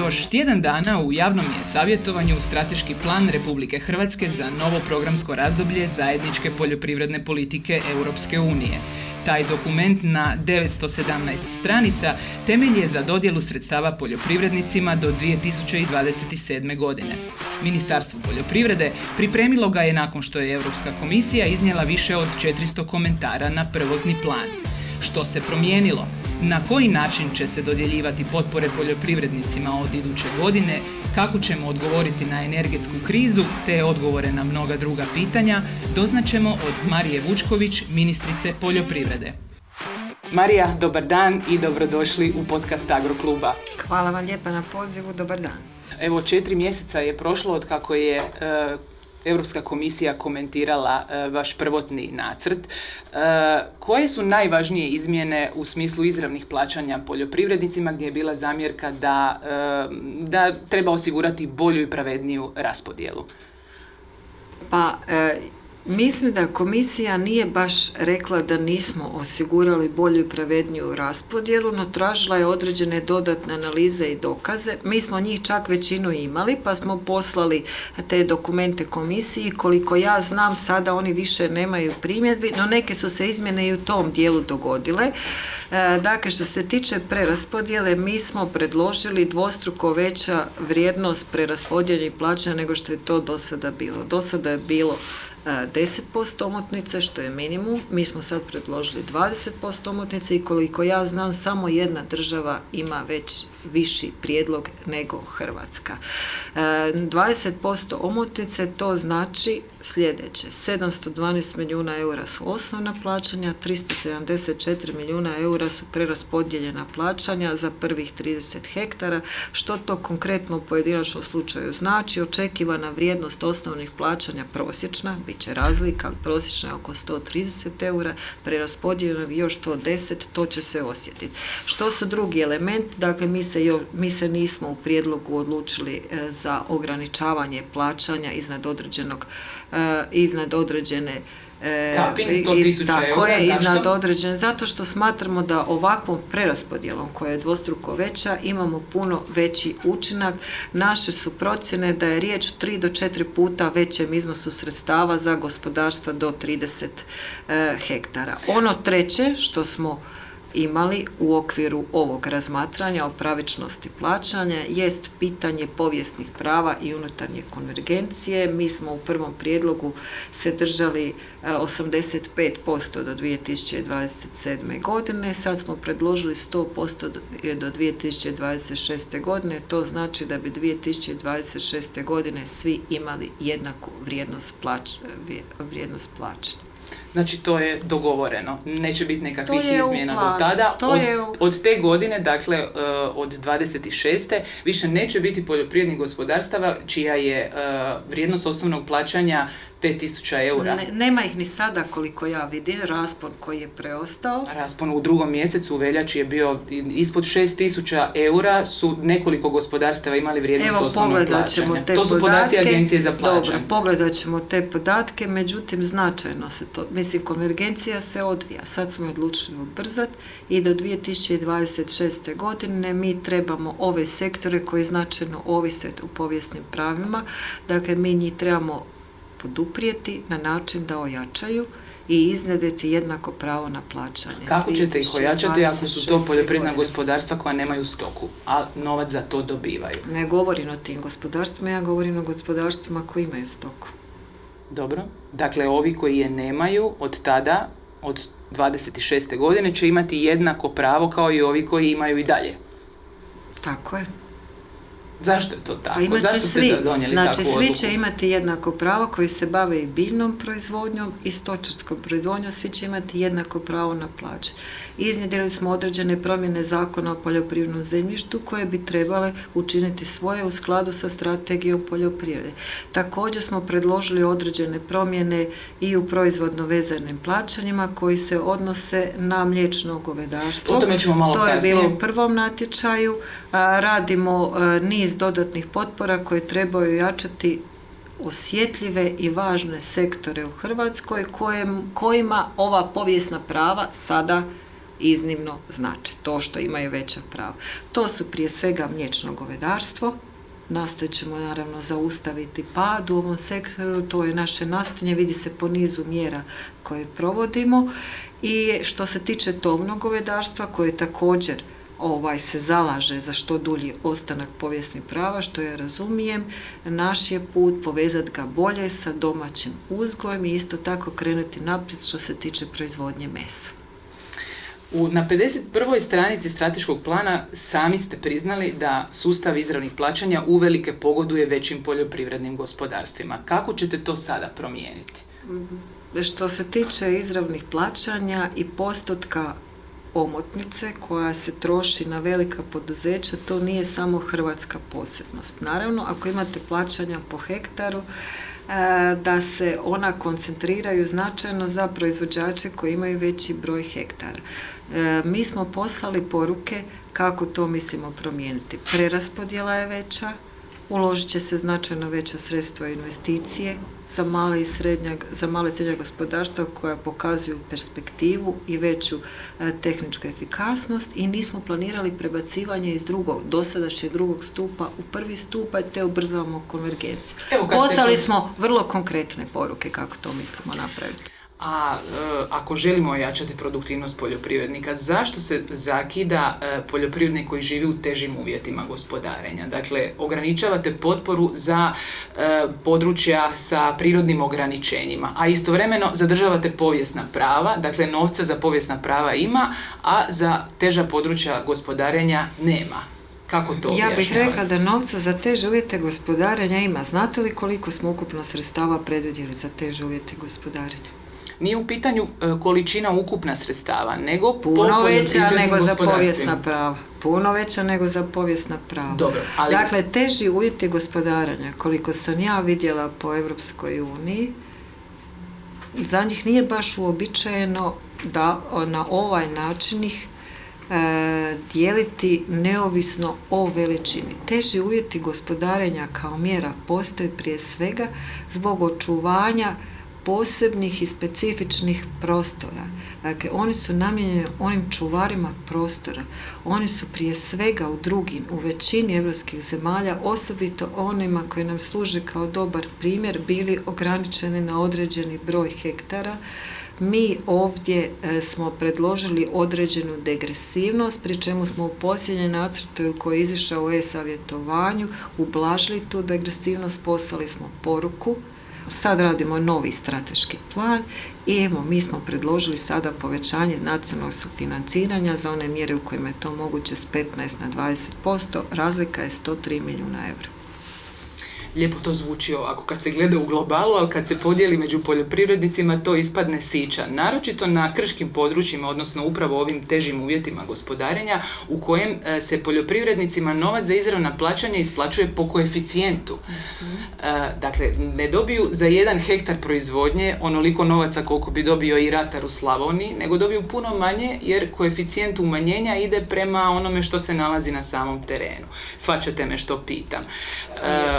još tjedan dana u javnom je savjetovanju strateški plan Republike Hrvatske za novo programsko razdoblje zajedničke poljoprivredne politike Europske unije. Taj dokument na 917 stranica temelj je za dodjelu sredstava poljoprivrednicima do 2027. godine. Ministarstvo poljoprivrede pripremilo ga je nakon što je Europska komisija iznijela više od 400 komentara na prvotni plan. Što se promijenilo? Na koji način će se dodjeljivati potpore poljoprivrednicima od iduće godine, kako ćemo odgovoriti na energetsku krizu, te odgovore na mnoga druga pitanja, doznaćemo od Marije Vučković, ministrice poljoprivrede. Marija, dobar dan i dobrodošli u podcast Agrokluba. Hvala vam lijepa na pozivu, dobar dan. Evo, 4 mjeseca je prošlo od kako je Europska komisija komentirala vaš prvotni nacrt. Koje su najvažnije izmjene u smislu izravnih plaćanja poljoprivrednicima gdje je bila zamjerka da treba osigurati bolju i pravedniju raspodjelu? Mislim da komisija nije baš rekla da nismo osigurali bolju i pravedniju raspodjelu, no tražila je određene dodatne analize i dokaze. Mi smo njih čak većinu imali, pa smo poslali te dokumente komisiji. Koliko ja znam, sada oni više nemaju primjedbi, no neke su se izmjene i u tom dijelu dogodile. Dakle, što se tiče preraspodjele, mi smo predložili dvostruko veća vrijednost preraspodjeljenih plaćanja nego što je to do sada bilo. Do sada je bilo 10% omotnice, što je minimum. Mi smo sad predložili 20% omotnice i koliko ja znam, samo jedna država ima već viši prijedlog nego Hrvatska. 20% omotnice, to znači sljedeće: 712 milijuna eura su osnovna plaćanja, 374 milijuna eura su preraspodijeljena plaćanja za prvih 30 hektara. Što to konkretno u pojedinačnom slučaju znači? Očekivana vrijednost osnovnih plaćanja prosječna, bit će razlika, ali prosječna je oko 130 eura, preraspodijeljenog još 110, to će se osjetiti. Što su drugi elementi? Dakle, mi se nismo u prijedlogu odlučili za ograničavanje plaćanja iznad određene kaping 100.000 eura, iznad određene, zato što smatramo da ovakvom preraspodjelom koja je dvostruko veća imamo puno veći učinak. Naše su procjene da je riječ 3 do 4 puta većem iznosu sredstava za gospodarstva do 30 hektara. Ono treće što smo imali u okviru ovog razmatranja o pravičnosti plaćanja jest pitanje povijesnih prava i unutarnje konvergencije. Mi smo u prvom prijedlogu se držali 85% do 2027. godine, sad smo predložili 100% do 2026. godine, to znači da bi 2026. godine svi imali jednaku vrijednost plaćanja. Znači, to je dogovoreno. Neće biti nekakvih izmjena do tada. Od te godine, dakle od 26. više neće biti poljoprivrednih gospodarstava čija je vrijednost osnovnog plaćanja 5.000 eura. Nema ih ni sada, koliko ja vidim, raspon koji je preostao. Raspon u drugom mjesecu u veljači je bio ispod 6.000 eura, su nekoliko gospodarstava imali vrijednost osnovnog plaćanja. To su podaci Agencije za plaćanje. Dobro, pogledat ćemo te podatke, međutim značajno se to, konvergencija se odvija. Sad smo odlučili ubrzati i do 2026. godine mi trebamo ove sektore koji značajno ovise u povijesnim pravima, dakle mi njih trebamo poduprijeti na način da ojačaju i iznjedriti jednako pravo na plaćanje. Kako ćete ih ojačati ako su to poljoprivredna gospodarstva koja nemaju stoku, a novac za to dobivaju? Ne govorim o tim gospodarstvima, ja govorim o gospodarstvima koji imaju stoku. Dobro, dakle ovi koji je nemaju od tada, od 26. godine će imati jednako pravo kao i ovi koji imaju i dalje. Tako je. Zašto je to tako? Zašto ste donijeli takvu odluku? Svi će imati jednako pravo koji se bave i biljnom proizvodnjom i stočarskom proizvodnjom, svi će imati jednako pravo na plaće. Iznjedrili smo određene promjene Zakona o poljoprivrednom zemljištu koje bi trebale učiniti svoje u skladu sa strategijom poljoprivrede. Također smo predložili određene promjene i u proizvodno vezanim plaćanjima koji se odnose na mliječno govedarstvo. O tome ćemo malo kasnije. To je bilo u prvom natječaju. Radimo niz dodatnih potpora koje trebaju jačati osjetljive i važne sektore u Hrvatskoj kojima ova povijesna prava sada iznimno znače, to što imaju veća prava. To su prije svega mliječno govedarstvo, nastojat ćemo naravno zaustaviti pad u ovom sektoru, to je naše nastojanje, vidi se po nizu mjera koje provodimo. I što se tiče tovnog govedarstva, koje također se zalaže za što dulji ostanak povijesnih prava, što ja razumijem, naš je put povezati ga bolje sa domaćim uzgojem i isto tako krenuti naprijed što se tiče proizvodnje mesa. Na 51. stranici strateškog plana sami ste priznali da sustav izravnih plaćanja uvelike pogoduje većim poljoprivrednim gospodarstvima. Kako ćete to sada promijeniti? Što se tiče izravnih plaćanja i postotka omotnice koja se troši na velika poduzeća, to nije samo hrvatska posebnost. Naravno, ako imate plaćanja po hektaru, da se ona koncentriraju značajno za proizvođače koji imaju veći broj hektara. Mi smo poslali poruke kako to mislimo promijeniti. Preraspodjela je veća, uložit će se značajno veća sredstva i investicije za male i srednja gospodarstva koja pokazuju perspektivu i veću tehničku efikasnost i nismo planirali prebacivanje iz dosadašnjeg drugog stupa u prvi stup, te ubrzavamo konvergenciju. Poslali smo vrlo konkretne poruke kako to mislimo napraviti. A ako želimo ojačati produktivnost poljoprivrednika, zašto se zakida poljoprivrednik koji živi u težim uvjetima gospodarenja? Dakle, ograničavate potporu za područja sa prirodnim ograničenjima, a istovremeno zadržavate povijesna prava, dakle novca za povijesna prava ima, a za teža područja gospodarenja nema. Kako to objašnjavate? Ja bih rekla da novca za teže uvjete gospodarenja ima. Znate li koliko smo ukupno sredstava predvidjeli za teže uvjete gospodarenja? Nije u pitanju količina ukupna sredstava, nego puno veća nego za povijesna prava. Puno veća nego za povijesna prava. Dobro, Dakle, teži uvjeti gospodarenja, koliko sam ja vidjela po Europskoj uniji, za njih nije baš uobičajeno da na ovaj način ih dijeliti neovisno o veličini. Teži uvjeti gospodarenja kao mjera postoje prije svega zbog očuvanja posebnih i specifičnih prostora. Dakle, oni su namijenjeni onim čuvarima prostora. Oni su prije svega u većini europskih zemalja, osobito onima koji nam služe kao dobar primjer, bili ograničeni na određeni broj hektara. Mi ovdje smo predložili određenu degresivnost, pri čemu smo u posljednjem nacrtu koji je izišao u e-savjetovanju ublažili tu degresivnost, poslali smo poruku. Sad radimo novi strateški plan i evo, mi smo predložili sada povećanje nacionalnog sufinanciranja za one mjere u kojima je to moguće s 15 na 20%, razlika je 103 milijuna eura. Lijepo to zvuči ovako kad se gleda u globalu, ali kad se podijeli među poljoprivrednicima to ispadne sića. Naročito na krškim područjima, odnosno upravo ovim težim uvjetima gospodarenja u kojem se poljoprivrednicima novac za izravna plaćanja isplaćuje po koeficijentu. Dakle, ne dobiju za 1 hektar proizvodnje onoliko novaca koliko bi dobio i ratar u Slavoniji, nego dobiju puno manje jer koeficijent umanjenja ide prema onome što se nalazi na samom terenu. Shvaćate me što pitam.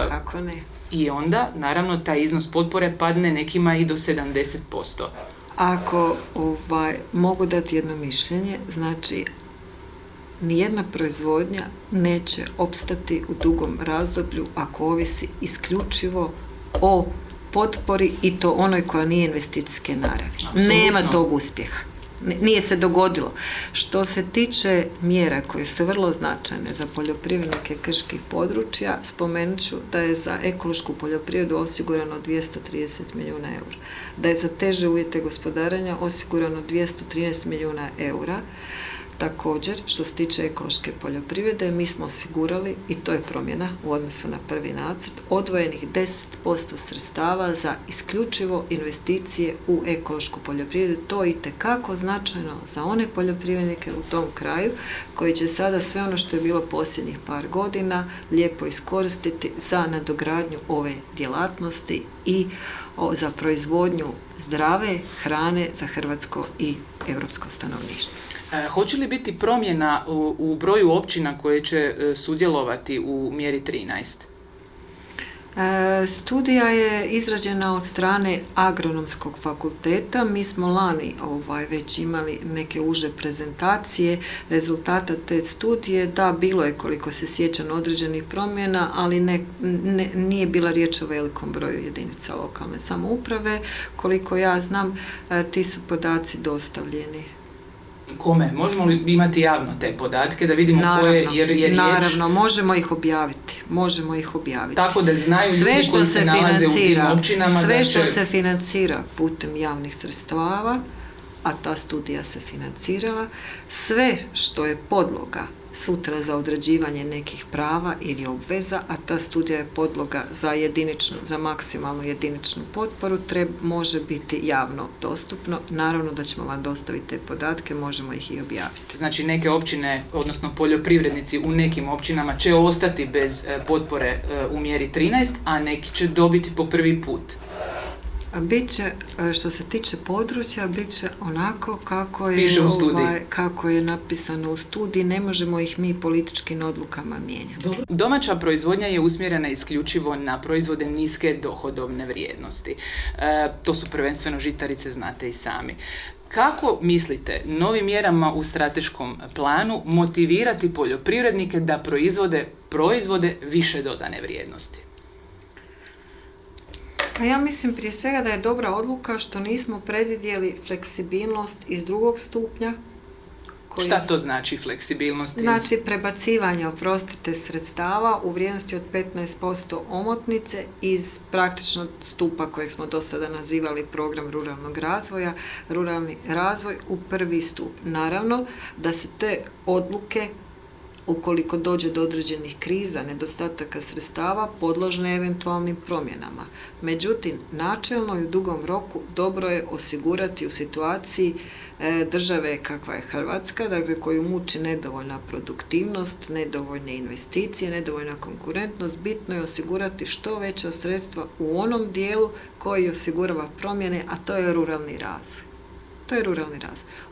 Kako ne? I onda, naravno, taj iznos potpore padne nekima i do 70%. Ako mogu dati jedno mišljenje, znači nijedna proizvodnja neće opstati u dugom razdoblju ako ovisi isključivo o potpori i to onoj koja nije investicijske naravi. Absolutno. Nema tog uspjeha. Nije se dogodilo. Što se tiče mjera koje su vrlo značajne za poljoprivrednike krških područja, spomenut ću da je za ekološku poljoprivredu osigurano 230 milijuna eura. Da je za teže uvjete gospodarenja osigurano 213 milijuna eura. Također, što se tiče ekološke poljoprivrede, mi smo osigurali, i to je promjena u odnosu na prvi nacrt, odvojenih 10% sredstava za isključivo investicije u ekološku poljoprivredu. To je itekako značajno za one poljoprivrednike u tom kraju koji će sada sve ono što je bilo posljednjih par godina lijepo iskoristiti za nadogradnju ove djelatnosti i za proizvodnju zdrave hrane za hrvatsko i europsko stanovništvo. Hoće li biti promjena u broju općina koje će sudjelovati u mjeri 13? Studija je izrađena od strane Agronomskog fakulteta. Mi smo lani već imali neke uže prezentacije rezultata te studije. Da, bilo je, koliko se sjećam, određenih promjena, ali nije bila riječ o velikom broju jedinica lokalne samouprave. Koliko ja znam, ti su podaci dostavljeni. Kome? Možemo li imati javno te podatke da vidimo koje je riječ? Naravno, možemo ih objaviti. Tako da znaju ljudi koji se nalaze u tim općinama. Sve što se financira putem javnih sredstava, a ta studija se financirala, sve što je podloga sutra za određivanje nekih prava ili obveza, a ta studija je podloga za maksimalnu jediničnu potporu, može biti javno dostupno. Naravno da ćemo vam dostaviti te podatke, možemo ih i objaviti. Znači neke općine, odnosno poljoprivrednici u nekim općinama će ostati bez potpore u mjeri 13, a neki će dobiti po prvi put. Biće, što se tiče područja, bit će onako kako je napisano u studiji, ne možemo ih mi političkim odlukama mijenjati. Domaća proizvodnja je usmjerena isključivo na proizvode niske dohodovne vrijednosti. To su prvenstveno žitarice, znate i sami. Kako mislite novim mjerama u strateškom planu motivirati poljoprivrednike da proizvode više dodane vrijednosti? Pa ja mislim prije svega da je dobra odluka što nismo predvidjeli fleksibilnost iz drugog stupnja. Šta to znači fleksibilnost? Znači prebacivanje, sredstava u vrijednosti od 15% omotnice iz praktično stupa kojeg smo do sada nazivali program ruralnog razvoja, ruralni razvoj u prvi stup. Naravno da se te odluke, ukoliko dođe do određenih kriza, nedostataka sredstava, podložne eventualnim promjenama. Međutim, načelno i u dugom roku dobro je osigurati u situaciji države kakva je Hrvatska, dakle koju muči nedovoljna produktivnost, nedovoljne investicije, nedovoljna konkurentnost, bitno je osigurati što veća sredstva u onom dijelu koji osigurava promjene, a to je ruralni razvoj.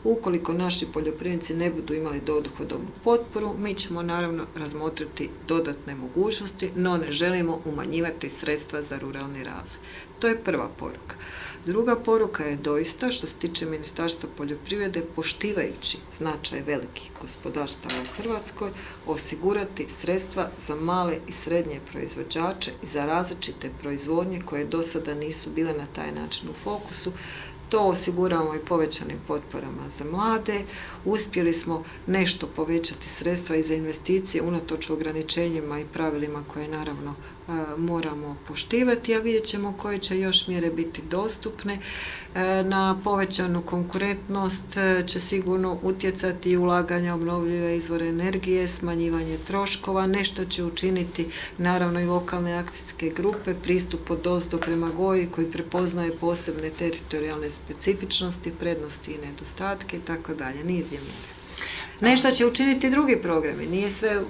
Ukoliko naši poljoprivrednici ne budu imali dohodovnu potporu, mi ćemo naravno razmotriti dodatne mogućnosti, no ne želimo umanjivati sredstva za ruralni razvoj. To je prva poruka. Druga poruka je doista, što se tiče Ministarstva poljoprivrede, poštivajući značaj velikih gospodarstava u Hrvatskoj, osigurati sredstva za male i srednje proizvođače i za različite proizvodnje koje do sada nisu bile na taj način u fokusu. To osiguravamo i povećanim potporama za mlade. Uspjeli smo nešto povećati sredstva i za investicije unatoč ograničenjima i pravilima koje naravno moramo poštivati, a vidjet ćemo koje će još mjere biti dostupne. Na povećanu konkurentnost će sigurno utjecati i ulaganja obnovljive izvore energije, smanjivanje troškova, nešto će učiniti naravno i lokalne akcijske grupe, pristup odozdo prema gori koji prepoznaje posebne teritorijalne specifičnosti, prednosti i nedostatke itd. Niz je mjere. Nešto će učiniti drugi programi, nije sve,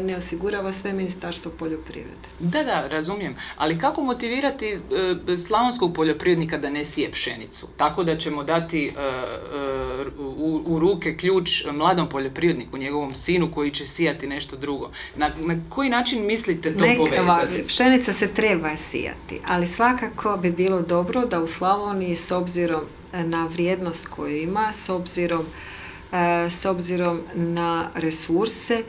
ne osigurava sve Ministarstvo poljoprivrede. Da, razumijem. Ali kako motivirati slavonskog poljoprivrednika da ne sije pšenicu? Tako da ćemo dati u ruke ključ mladom poljoprivredniku, njegovom sinu koji će sijati nešto drugo. Na koji način mislite to povezati? Pšenica se treba sijati, ali svakako bi bilo dobro da u Slavoniji s obzirom na vrijednost koju ima, s obzirom na resurse,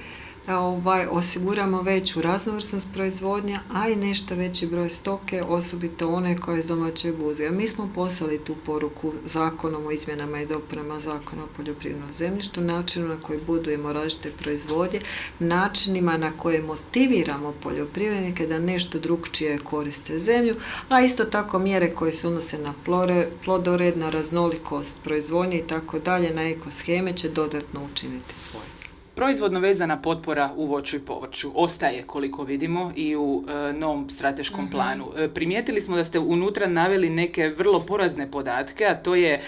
osiguramo veću raznovrsnost proizvodnja, a i nešto veći broj stoke, osobito one koje iz domaćeg uzgoja. Mi smo poslali tu poruku Zakonom o izmjenama i dopunama Zakona o poljoprivrednom zemljištu, načinu na koji budujemo različite proizvodnje, načinima na koje motiviramo poljoprivrednike da nešto drukčije koriste zemlju, a isto tako mjere koje se odnose na plodored, na raznolikost proizvodnje i tako dalje, na ekosheme će dodatno učiniti svoje. Proizvodno vezana potpora u voću i povrću ostaje, koliko vidimo, i u novom strateškom planu. Primijetili smo da ste unutra naveli neke vrlo porazne podatke, a to je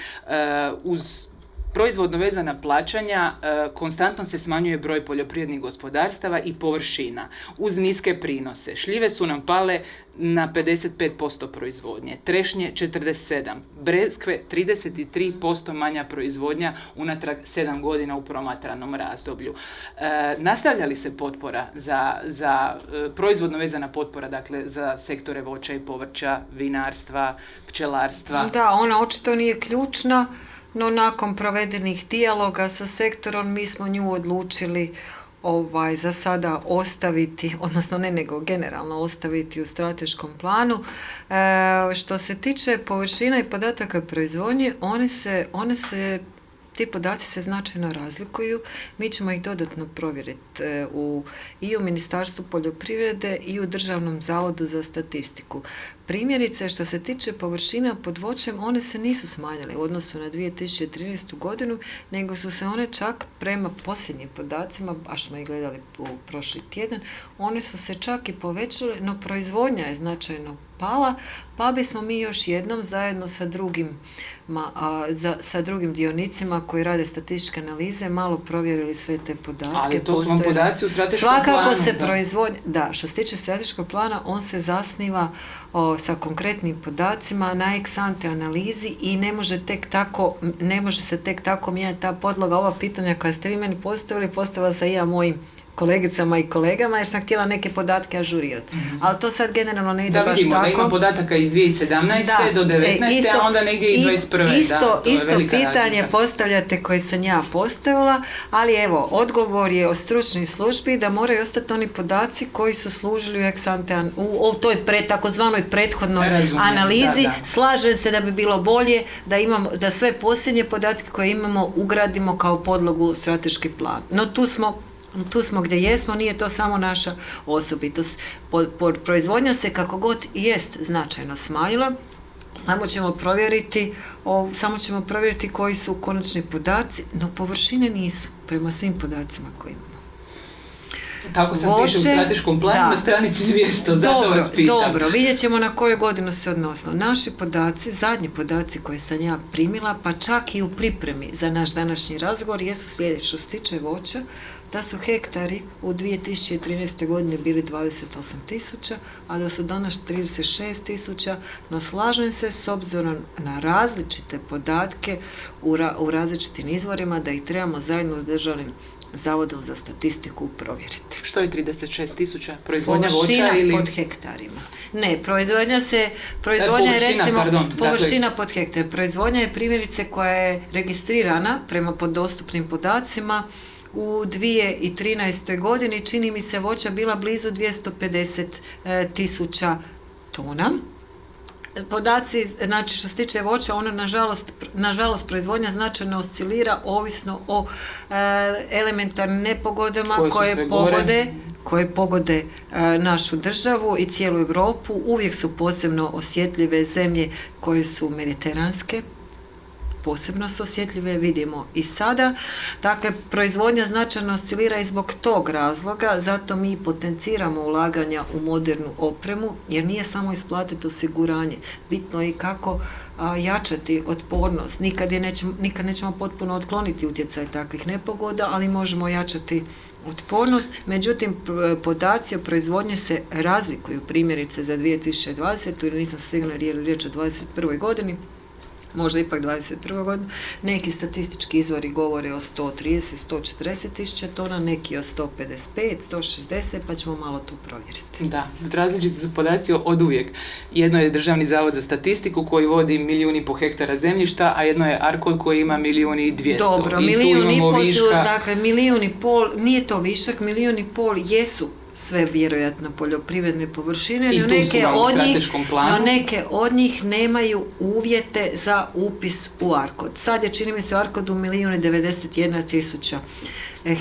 uz proizvodno vezana plaćanja, konstantno se smanjuje broj poljoprivrednih gospodarstava i površina uz niske prinose. Šljive su nam pale na 55% proizvodnje, trešnje 47%, breskve 33% manja proizvodnja unatrag 7 godina u promatranom razdoblju. Nastavlja li se potpora za proizvodno vezana potpora, dakle za sektore voća i povrća, vinarstva, pčelarstva? Da, ona očito nije ključna, no nakon provedenih dijaloga sa sektorom mi smo nju odlučili za sada ostaviti, odnosno ne nego generalno ostaviti u strateškom planu. Što se tiče površina i podataka proizvodnje, ti podaci se značajno razlikuju. Mi ćemo ih dodatno provjeriti i u Ministarstvu poljoprivrede i u Državnom zavodu za statistiku. Primjerice, što se tiče površina pod voćem, one se nisu smanjile u odnosu na 2013. godinu, nego su se one čak prema posljednjim podacima, baš smo ih gledali u prošli tjedan, one su se čak i povećale, no proizvodnja je značajno pala, pa bismo mi još jednom zajedno sa drugim dionicima koji rade statističke analize malo provjerili sve te podatke. Ali to su vam podaci u strateškom planu. Svakako se proizvodnja, da, što se tiče strateškog plana, on se zasniva sa konkretnim podacima na ex ante analizi i ne može se tek tako mijenjati ta podloga. Ova pitanja koja ste vi meni postavila sam i ja mojim kolegicama i kolegama jer sam htjela neke podatke ažurirati. Ali to sad generalno ne ide baš tako. Da vidimo, da ima podataka iz 2017. do 2019. a onda negdje i 2021. Isto pitanje postavljate koje sam ja postavila, ali evo, odgovor je od stručnih službi da moraju ostati oni podaci koji su služili u ex ante, u toj takozvanoj prethodnoj analizi. Da. Slažem se da bi bilo bolje da sve posljednje podatke koje imamo ugradimo kao podlogu strateški plan. No tu smo gdje jesmo, nije to samo naša osobitost. Proizvodnja se kako god jest značajno smanjila, samo ćemo provjeriti koji su konačni podaci, no površine nisu, prema svim podacima koje imamo. Tako sam piše u strateškom planu na stranici 200, zato vas pitam. Dobro, vidjet ćemo na koju godinu se odnosno. Naši podaci, zadnji podaci koje sam ja primila, pa čak i u pripremi za naš današnji razgovor, jesu sljedeći. Što se tiče voća, da su hektari u 2013. godini bili 28.000, a da su danas 36.000, no slažem se s obzirom na različite podatke u različitim izvorima da ih trebamo zajedno s Državnim Zavodom za statistiku provjeriti. Što je 36.000? Proizvodnja voća ili? Pod hektarima. Ne, proizvodnja je recimo površina pod hektar. Proizvodnja je primjerice koja je registrirana prema dostupnim podacima u 2013. godini, čini mi se voća bila blizu 250.000 tona. Podaci, znači što se tiče voća, ono nažalost proizvodnja značajno oscilira ovisno o elementarnim nepogodama koje pogode našu državu i cijelu Europu. Uvijek su posebno osjetljive zemlje koje su mediteranske, posebno su osjetljive, vidimo i sada. Dakle, proizvodnja značajno oscilira i zbog tog razloga, zato mi potenciramo ulaganja u modernu opremu, jer nije samo isplatiti osiguranje. Bitno je i kako jačati otpornost. Nikad nećemo potpuno otkloniti utjecaj takvih nepogoda, ali možemo jačati otpornost. Međutim, podaci o proizvodnji se razlikuju, primjerice za 2020. ili nisam sigurna je li riječ o 2021. godini, možda ipak 2021. godinu. Neki statistički izvori govore o 130-140 tisuća tona, neki o 155-160, pa ćemo malo to provjeriti. Da, različiti su podaci od uvijek. Jedno je Državni zavod za statistiku koji vodi 1,5 milijuna hektara zemljišta, a jedno je ARKOD koji ima 1,2 milijuna. Dobro, 1,5 su, dakle 1,5 milijuna, nije to višak, 1,5 milijuna jesu sve vjerojatno poljoprivredne površine, no neke od njih nemaju uvjete za upis u ARKOD. Sad je, čini mi se, u ARKOD-u 1,91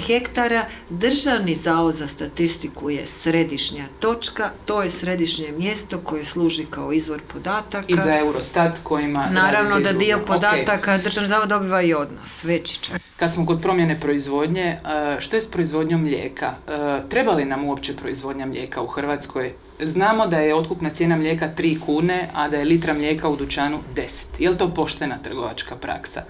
hektara. Državni zavod za statistiku je središnja točka, to je središnje mjesto koje služi kao izvor podataka. I za Eurostat kojima... Naravno da dio podataka Državni zavod dobiva i od nas, veći čak. Kad smo kod promjene proizvodnje, što je s proizvodnjom mlijeka? Treba li nam uopće proizvodnja mlijeka u Hrvatskoj? Znamo da je otkupna cijena mlijeka 3 kune, a da je litra mlijeka u dućanu 10. Je li to poštena trgovačka praksa?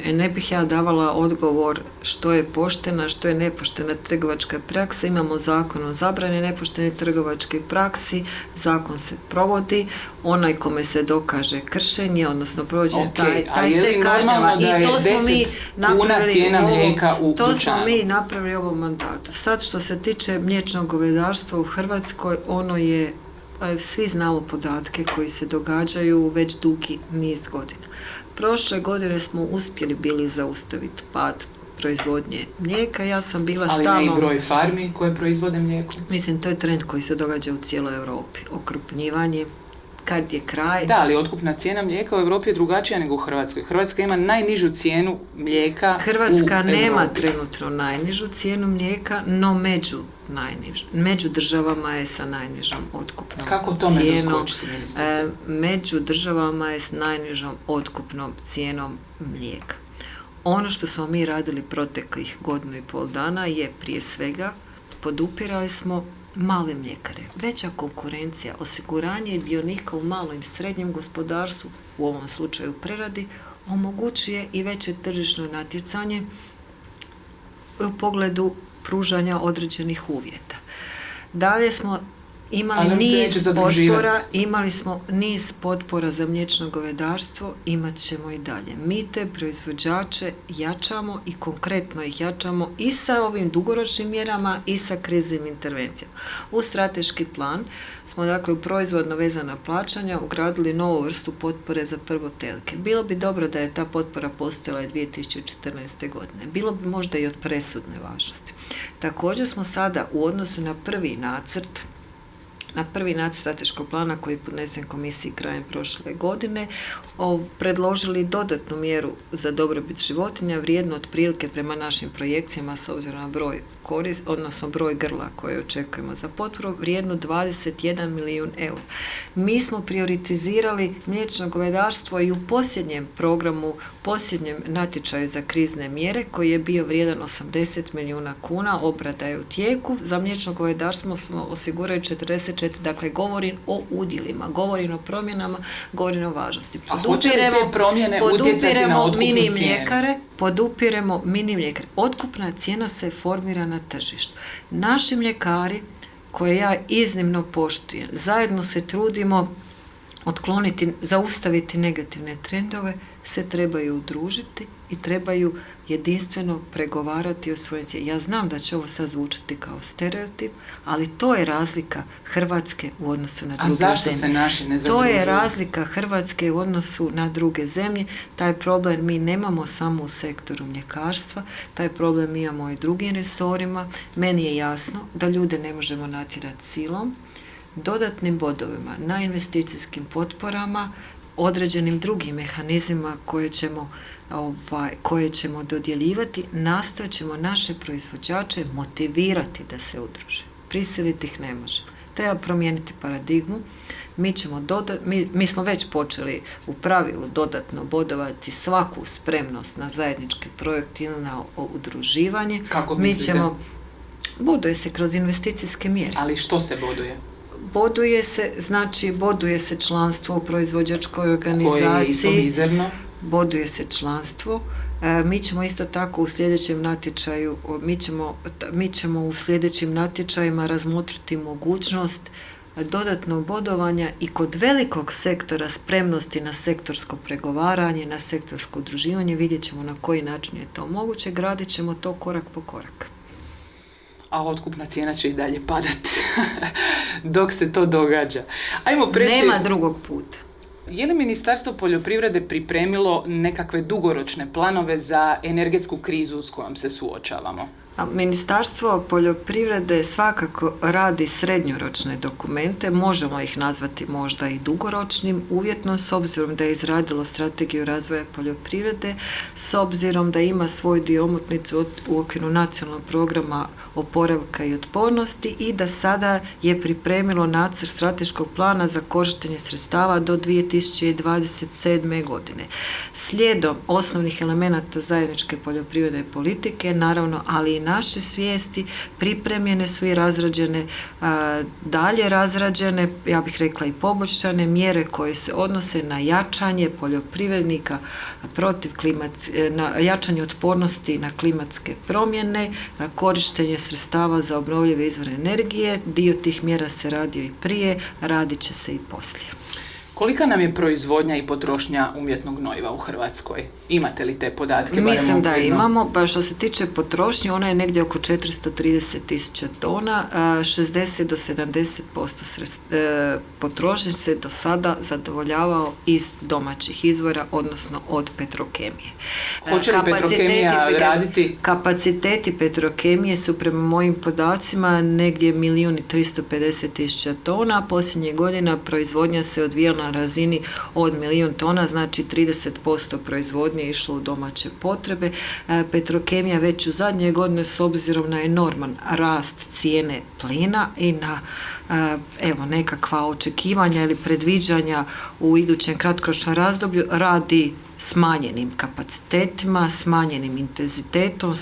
Ne bih ja davala odgovor što je poštena, što je nepoštena trgovačka praksa. Imamo zakon o zabrani nepoštene trgovačke praksi, zakon se provodi, onaj kome se dokaže kršenje, odnosno provođenje, taj se kažnjava. I to smo mi napravili to smo mi napravili u ovom mandatu. Sad što se tiče mliječnog govedarstva u Hrvatskoj, ono je, svi znamo podatke koji se događaju već dugi niz godina. Prošle godine smo uspjeli bili zaustaviti pad proizvodnje mlijeka. Ja sam bila stalno... Ali ne i broj farmi koje proizvode mlijeko? Mislim, to je trend koji se događa u cijeloj Europi. Okrupnjivanje, kad je kraj... Da, ali otkupna cijena mlijeka u Europi je drugačija nego u Hrvatskoj. Hrvatska ima najnižu cijenu mlijeka Hrvatska nema trenutno najnižu cijenu mlijeka, no među državama je sa najnižom otkupnom cijenom. Kako tome doskočiti, ministrice? Među državama je s najnižom otkupnom cijenom mlijeka. Ono što smo mi radili proteklih 1,5 dana je prije svega podupirali smo male mljekare. Veća konkurencija, osiguranje dionika u malom i srednjem gospodarstvu, u ovom slučaju preradi, omogućuje i veće tržišno natjecanje u pogledu pružanja određenih uvjeta. Dalje smo imali smo niz potpora za mliječno govedarstvo, imat ćemo i dalje. Mi te proizvođače jačamo i konkretno ih jačamo i sa ovim dugoročnim mjerama i sa kriznim intervencijama. U strateški plan smo dakle u proizvodno vezana plaćanja ugradili novu vrstu potpore za prvotelke. Bilo bi dobro da je ta potpora postojala i 2014. godine. Bilo bi možda i od presudne važnosti. Također smo sada u odnosu na prvi nacrt strateškog plana koji je podnesen komisiji krajem prošle godine, predložili dodatnu mjeru za dobrobit životinja vrijednu otprilike prema našim projekcijama s obzirom na broj grla koje očekujemo za potporu, vrijednu 21 milijun eura. Mi smo prioritizirali mliječno govedarstvo i u posljednjem natječaju za krizne mjere koji je bio vrijedan 80 milijuna kuna, obrada je u tijeku. Za mliječno govedarstvo smo osigurali 44, dakle govorim o udjelima, govorim o promjenama, govorim o važnosti. A hoće li te promjene utjecati na otkupnu cijenu? Podupiremo mini mljekare. Otkupna cijena se formira na tržištu. Naši mljekari, koje ja iznimno poštujem, zajedno se trudimo zaustaviti negativne trendove, se trebaju udružiti i trebaju jedinstveno pregovarati o svojim cijenama. Ja znam da će ovo sad zvučati kao stereotip, ali to je razlika Hrvatske u odnosu na druge zemlje. A zašto se naši ne zadružuju? To je razlika Hrvatske u odnosu na druge zemlje. Taj problem mi nemamo samo u sektoru mljekarstva, taj problem mi imamo i drugim resorima. Meni je jasno da ljude ne možemo natjerati silom, dodatnim bodovima na investicijskim potporama, određenim drugim mehanizmima koje ćemo dodjeljivati, nastojat ćemo naše proizvođače motivirati da se udruže. Prisiliti ih ne možemo. Treba promijeniti paradigmu. Mi smo već počeli u pravilu dodatno bodovati svaku spremnost na zajednički projekt ili na udruživanje. Kako mislite? Boduje se kroz investicijske mjere. Ali što se boduje? Boduje se članstvo u proizvođačkoj organizaciji. Koje je isto mizerno. Boduje se članstvo. Mi ćemo isto tako u sljedećem natječaju, mi ćemo u sljedećim natječajima razmotriti mogućnost dodatnog bodovanja i kod velikog sektora spremnosti na sektorsko pregovaranje, na sektorsko udruživanje. Vidjet ćemo na koji način je to moguće, gradit ćemo to korak po korak. A otkupna cijena će i dalje padati dok se to događa. Nema drugog puta. Je li Ministarstvo poljoprivrede pripremilo nekakve dugoročne planove za energetsku krizu s kojom se suočavamo? Ministarstvo poljoprivrede svakako radi srednjoročne dokumente, možemo ih nazvati možda i dugoročnim, uvjetno s obzirom da je izradilo strategiju razvoja poljoprivrede, s obzirom da ima svoj dio omotnicu u okviru nacionalnog programa oporavka i otpornosti i da sada je pripremilo nacrt strateškog plana za korištenje sredstava do 2027. godine. Slijedom osnovnih elemenata zajedničke poljoprivredne politike, naravno, ali i i naše svijesti, pripremljene su i razrađene, dalje razrađene, ja bih rekla i poboljšane mjere koje se odnose na jačanje poljoprivrednika na jačanje otpornosti na klimatske promjene, na korištenje sredstava za obnovljive izvore energije. Dio tih mjera se radio i prije, radit će se i poslije. Kolika nam je proizvodnja i potrošnja umjetnog gnojiva u Hrvatskoj? Imate li te podatke? Mislim da imamo, pa što se tiče potrošnje, ona je negdje oko 430.000 tona, 60 do 70% potrošnje se do sada zadovoljavao iz domaćih izvora, odnosno od Petrokemije. Hoće li Petrokemija raditi? Kapaciteti Petrokemije su prema mojim podacima negdje 1.350.000 tona, a posljednjih godina proizvodnja se odvijala na razini od 1.000.000 tona, znači 30% proizvodnje je išlo u domaće potrebe. Petrokemija već u zadnje godine s obzirom na enorman rast cijene plina i na nekakva očekivanja ili predviđanja u idućem kratkoročnom razdoblju radi smanjenim kapacitetima, smanjenim intenzitetom,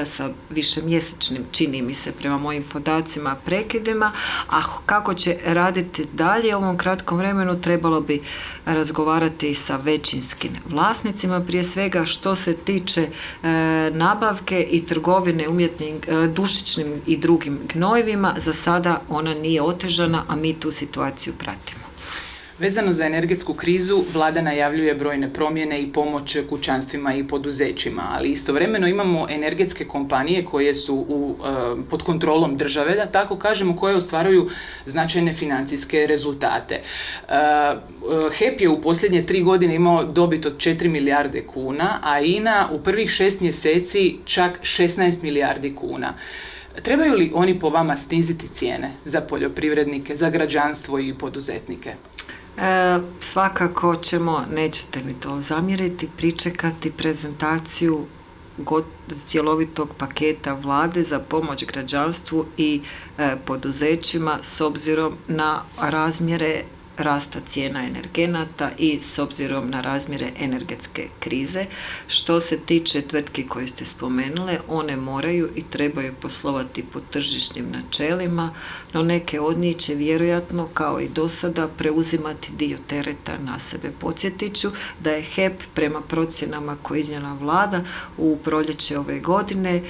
sa višemjesečnim, čini mi se prema mojim podacima, prekidima, a kako će raditi dalje u ovom kratkom vremenu trebalo bi razgovarati i sa većinskim vlasnicima, prije svega što se tiče nabavke i trgovine umjetnim dušičnim i drugim gnojivima. Za sada ona nije otežana, a mi tu situaciju pratimo. Vezano za energetsku krizu, vlada najavljuje brojne promjene i pomoć kućanstvima i poduzećima, ali istovremeno imamo energetske kompanije koje su pod kontrolom države, da tako kažemo, koje ostvaruju značajne financijske rezultate. HEP je u posljednje 3 godine imao dobit od 4 milijarde kuna, a INA u prvih 6 mjeseci čak 16 milijardi kuna. Trebaju li oni po vama sniziti cijene za poljoprivrednike, za građanstvo i poduzetnike? Svakako ćemo, nećete mi to zamjeriti, pričekati prezentaciju cjelovitog paketa vlade za pomoć građanstvu i poduzećima s obzirom na razmjere rasta cijena energenata i s obzirom na razmjere energetske krize. Što se tiče tvrtki koje ste spomenule, one moraju i trebaju poslovati po tržišnim načelima, no neke od njih će vjerojatno, kao i do sada, preuzimati dio tereta na sebe. Podsjetit ću da je HEP prema procjenama koje je iznijela vlada u proljeće ove godine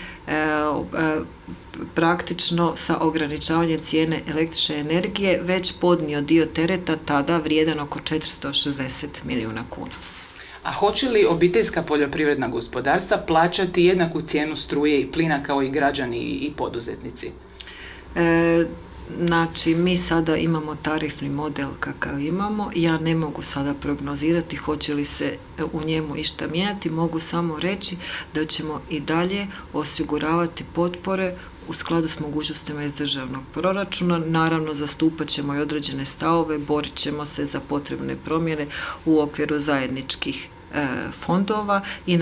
praktično sa ograničavanjem cijene električne energije već podnio dio tereta, tada vrijedan oko 460 milijuna kuna. A hoće li obiteljska poljoprivredna gospodarstva plaćati jednaku cijenu struje i plina kao i građani i poduzetnici? Znači, mi sada imamo tarifni model kakav imamo, ja ne mogu sada prognozirati hoće li se u njemu išta mijenjati, mogu samo reći da ćemo i dalje osiguravati potpore u skladu s mogućnostima iz državnog proračuna. Naravno, zastupat ćemo i određene stavove, borit ćemo se za potrebne promjene u okviru zajedničkih fondova i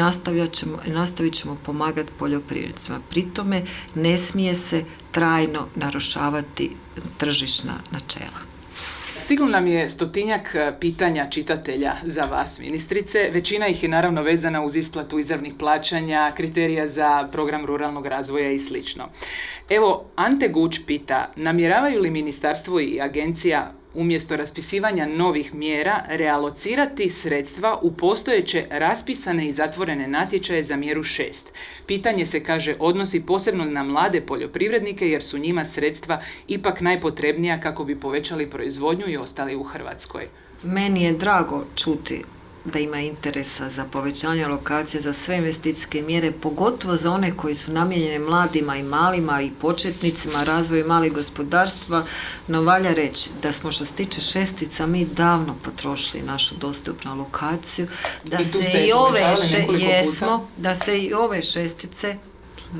nastavit ćemo pomagati poljoprivrednicima. Pri tome ne smije se trajno narušavati tržišna načela. Stiglo nam je 100-tinjak pitanja čitatelja za vas, ministrice. Većina ih je naravno vezana uz isplatu izravnih plaćanja, kriterija za program ruralnog razvoja i sl. Evo, Ante Guć pita, namjeravaju li ministarstvo i agencija umjesto raspisivanja novih mjera realocirati sredstva u postojeće raspisane i zatvorene natječaje za mjeru 6? Pitanje se, kaže, odnosi posebno na mlade poljoprivrednike jer su njima sredstva ipak najpotrebnija kako bi povećali proizvodnju i ostali u Hrvatskoj. Meni je drago čuti da ima interesa za povećanje alokacije za sve investicijske mjere, pogotovo za one koji su namijenjene mladima i malima i početnicima, razvoju malih gospodarstva, no valja reći da smo što se tiče šestica mi davno potrošili našu dostupnu alokaciju, da se i ove šestice,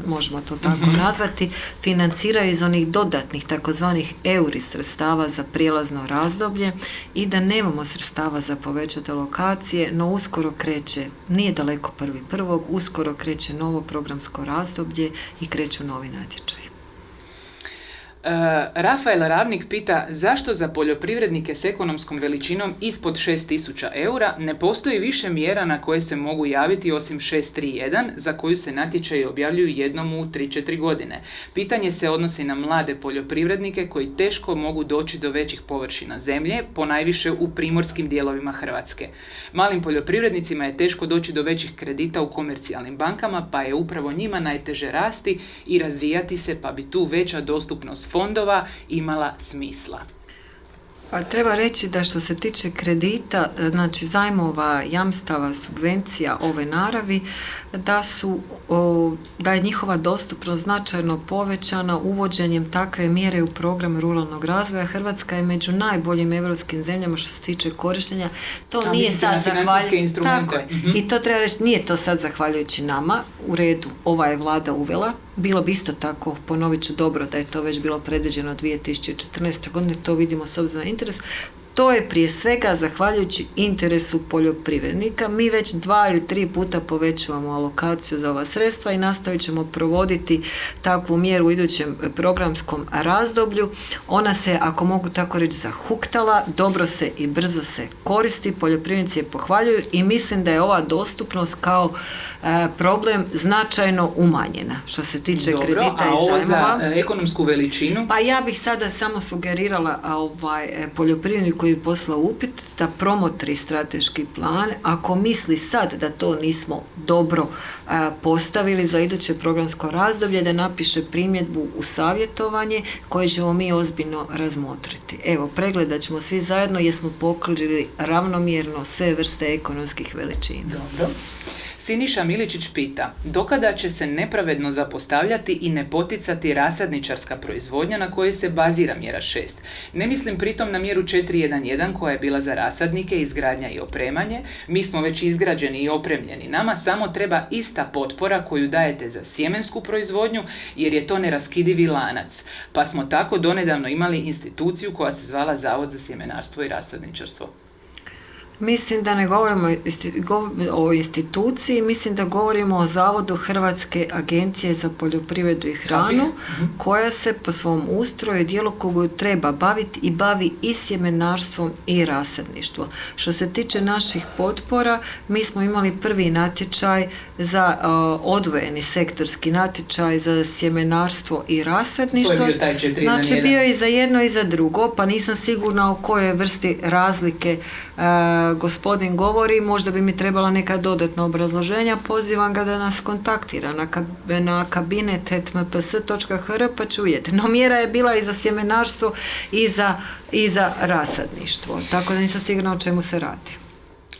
možemo to tako nazvati, financiraju iz onih dodatnih takozvanih euri sredstava za prijelazno razdoblje i da nemamo sredstava za povećati alokacije, no uskoro kreće, nije daleko 1.1., uskoro kreće novo programsko razdoblje i kreću novi natječaji. Rafael Ravnik pita zašto za poljoprivrednike s ekonomskom veličinom ispod 6.000 eura ne postoji više mjera na koje se mogu javiti osim 631 za koju se natječaji objavljuju jednom u 3-4 godine. Pitanje se odnosi na mlade poljoprivrednike koji teško mogu doći do većih površina zemlje, ponajviše u primorskim dijelovima Hrvatske. Malim poljoprivrednicima je teško doći do većih kredita u komercijalnim bankama, pa je upravo njima najteže rasti i razvijati se, pa bi tu veća dostupnost fondova imala smisla. Pa treba reći da što se tiče kredita, znači zajmova, jamstava, subvencija ove naravi, da je njihova dostupnost značajno povećana uvođenjem takve mjere u program ruralnog razvoja. Hrvatska je među najboljim europskim zemljama što se tiče korištenja. To nije sad zahvaljujući. Tako je. I to treba reći, nije to sad zahvaljujući nama. U redu, ova je vlada uvela. Bilo bi isto tako, ponovit ću dobro da je to već bilo predviđeno 2014. godine, to vidimo s obzirom na interes. To je prije svega zahvaljujući interesu poljoprivrednika. Mi već 2 ili 3 puta povećavamo alokaciju za ova sredstva i nastavit ćemo provoditi takvu mjeru u idućem programskom razdoblju. Ona se, ako mogu tako reći, zahuktala, dobro se i brzo se koristi, poljoprivrednici je pohvaljuju i mislim da je ova dostupnost kao problem značajno umanjena što se tiče kredita i zajmova. A ovo za ekonomsku veličinu? Pa ja bih sada samo sugerirala poljoprivredniku koji je poslao upit da promotri strateški plan. Ako misli sad da to nismo dobro postavili za iduće programsko razdoblje, da napiše primjedbu u savjetovanje koje ćemo mi ozbiljno razmotriti. Evo, pregledat ćemo svi zajedno jer smo pokrili ravnomjerno sve vrste ekonomskih veličina. Dobro. Siniša Miličić pita, dokada će se nepravedno zapostavljati i ne poticati rasadničarska proizvodnja na kojoj se bazira mjera 6? Ne mislim pritom na mjeru 411 koja je bila za rasadnike, izgradnja i opremanje. Mi smo već izgrađeni i opremljeni. Nama samo treba ista potpora koju dajete za sjemensku proizvodnju jer je to neraskidivi lanac. Pa smo tako donedavno imali instituciju koja se zvala Zavod za sjemenarstvo i rasadničarstvo. Mislim da ne govorimo o instituciji, mislim da govorimo o Zavodu Hrvatske agencije za poljoprivredu i hranu, koja se po svom ustroju i djelokrugu treba baviti i bavi i sjemenarstvom i rasadništvom. Što se tiče naših potpora, mi smo imali prvi natječaj za odvojeni sektorski natječaj za sjemenarstvo i rasadništvo. To je bio taj 411. Znači bio je i za jedno i za drugo, pa nisam sigurna o kojoj vrsti razlike gospodin govori, možda bi mi trebala neka dodatna obrazloženja, pozivam ga da nas kontaktira na kabinet@mps.hr pa čujete. No mjera je bila i za sjemenarstvo i za rasadništvo, tako da nisam sigurna o čemu se radi.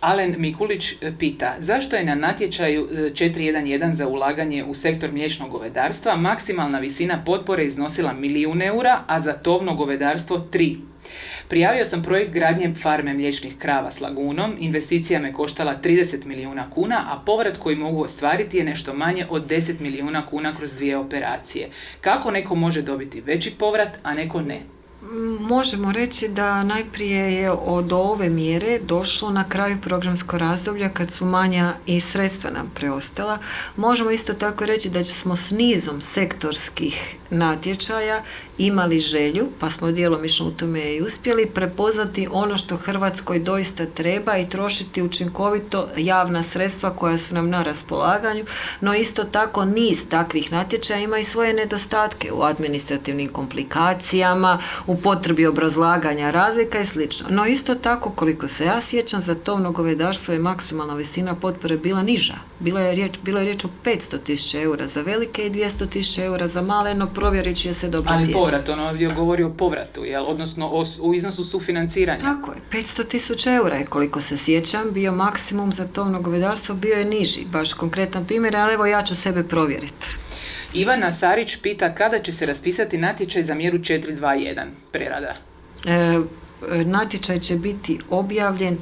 Alen Mikulić pita, zašto je na natječaju 411 za ulaganje u sektor mliječnog govedarstva maksimalna visina potpore iznosila 1.000.000 eura, a za tovno govedarstvo 3? Prijavio sam projekt gradnje farme mliječnih krava s lagunom, investicija me koštala 30 milijuna kuna, a povrat koji mogu ostvariti je nešto manje od 10 milijuna kuna kroz 2 operacije. Kako neko može dobiti veći povrat, a neko ne? Možemo reći da najprije je od ove mjere došlo na kraju programskog razdoblja kad su manja i sredstva nam preostala. Možemo isto tako reći da smo s nizom sektorskih natječaja imali želju, pa smo djelomično u tome i uspjeli, prepoznati ono što Hrvatskoj doista treba i trošiti učinkovito javna sredstva koja su nam na raspolaganju, no isto tako niz takvih natječaja ima i svoje nedostatke u administrativnim komplikacijama, u potrebi obrazlaganja razlika i sl. No isto tako, koliko se ja sjećam, za tovno govedarstvo je maksimalna visina potpore bila niža. Bilo je riječ o 500.000 eura za velike i 200.000 eura za male, no provjerit će se dobro sjećam. Ali povrat, ono ovdje govori o povratu, jel? Odnosno u iznosu sufinanciranja. Tako je, 500.000 eura je, koliko se sjećam, bio maksimum za tovno govedarstvo, bio je niži, baš konkretan primjer, ali evo ja ću sebe provjeriti. Ivana Sarić pita kada će se raspisati natječaj za mjeru 421, prerada. Natječaj će biti objavljen,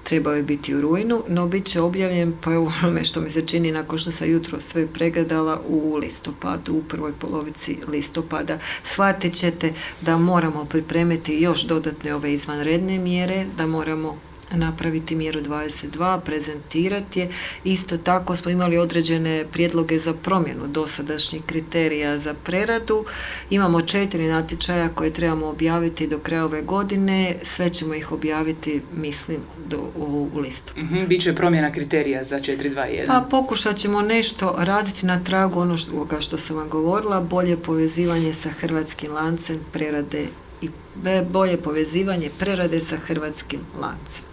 trebao je biti u rujnu, no bit će objavljen po onome što mi se čini nakon što sam jutro sve pregledala u listopadu, u prvoj polovici listopada. Shvatit ćete da moramo pripremiti još dodatne ove izvanredne mjere, da moramo napraviti mjeru 22, prezentirati je. Isto tako smo imali određene prijedloge za promjenu dosadašnjih kriterija za preradu. Imamo 4 natječaja koje trebamo objaviti do kraja ove godine. Sve ćemo ih objaviti, mislim, u listopadu. Biće promjena kriterija za 4.2.1. Pa pokušat ćemo nešto raditi na tragu onoga što sam vam govorila, bolje povezivanje sa hrvatskim lancem prerade i bolje povezivanje prerade sa hrvatskim lancem.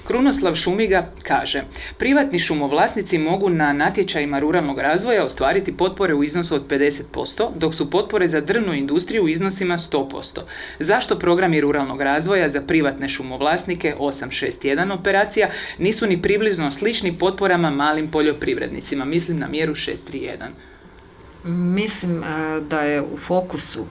Krunoslav Šumiga kaže: privatni šumovlasnici mogu na natječajima ruralnog razvoja ostvariti potpore u iznosu od 50%, dok su potpore za drvnu industriju u iznosima 100%. Zašto programi ruralnog razvoja za privatne šumovlasnike 861 operacija nisu ni približno slični potporama malim poljoprivrednicima? Mislim na mjeru 631. Mislim da je u fokusu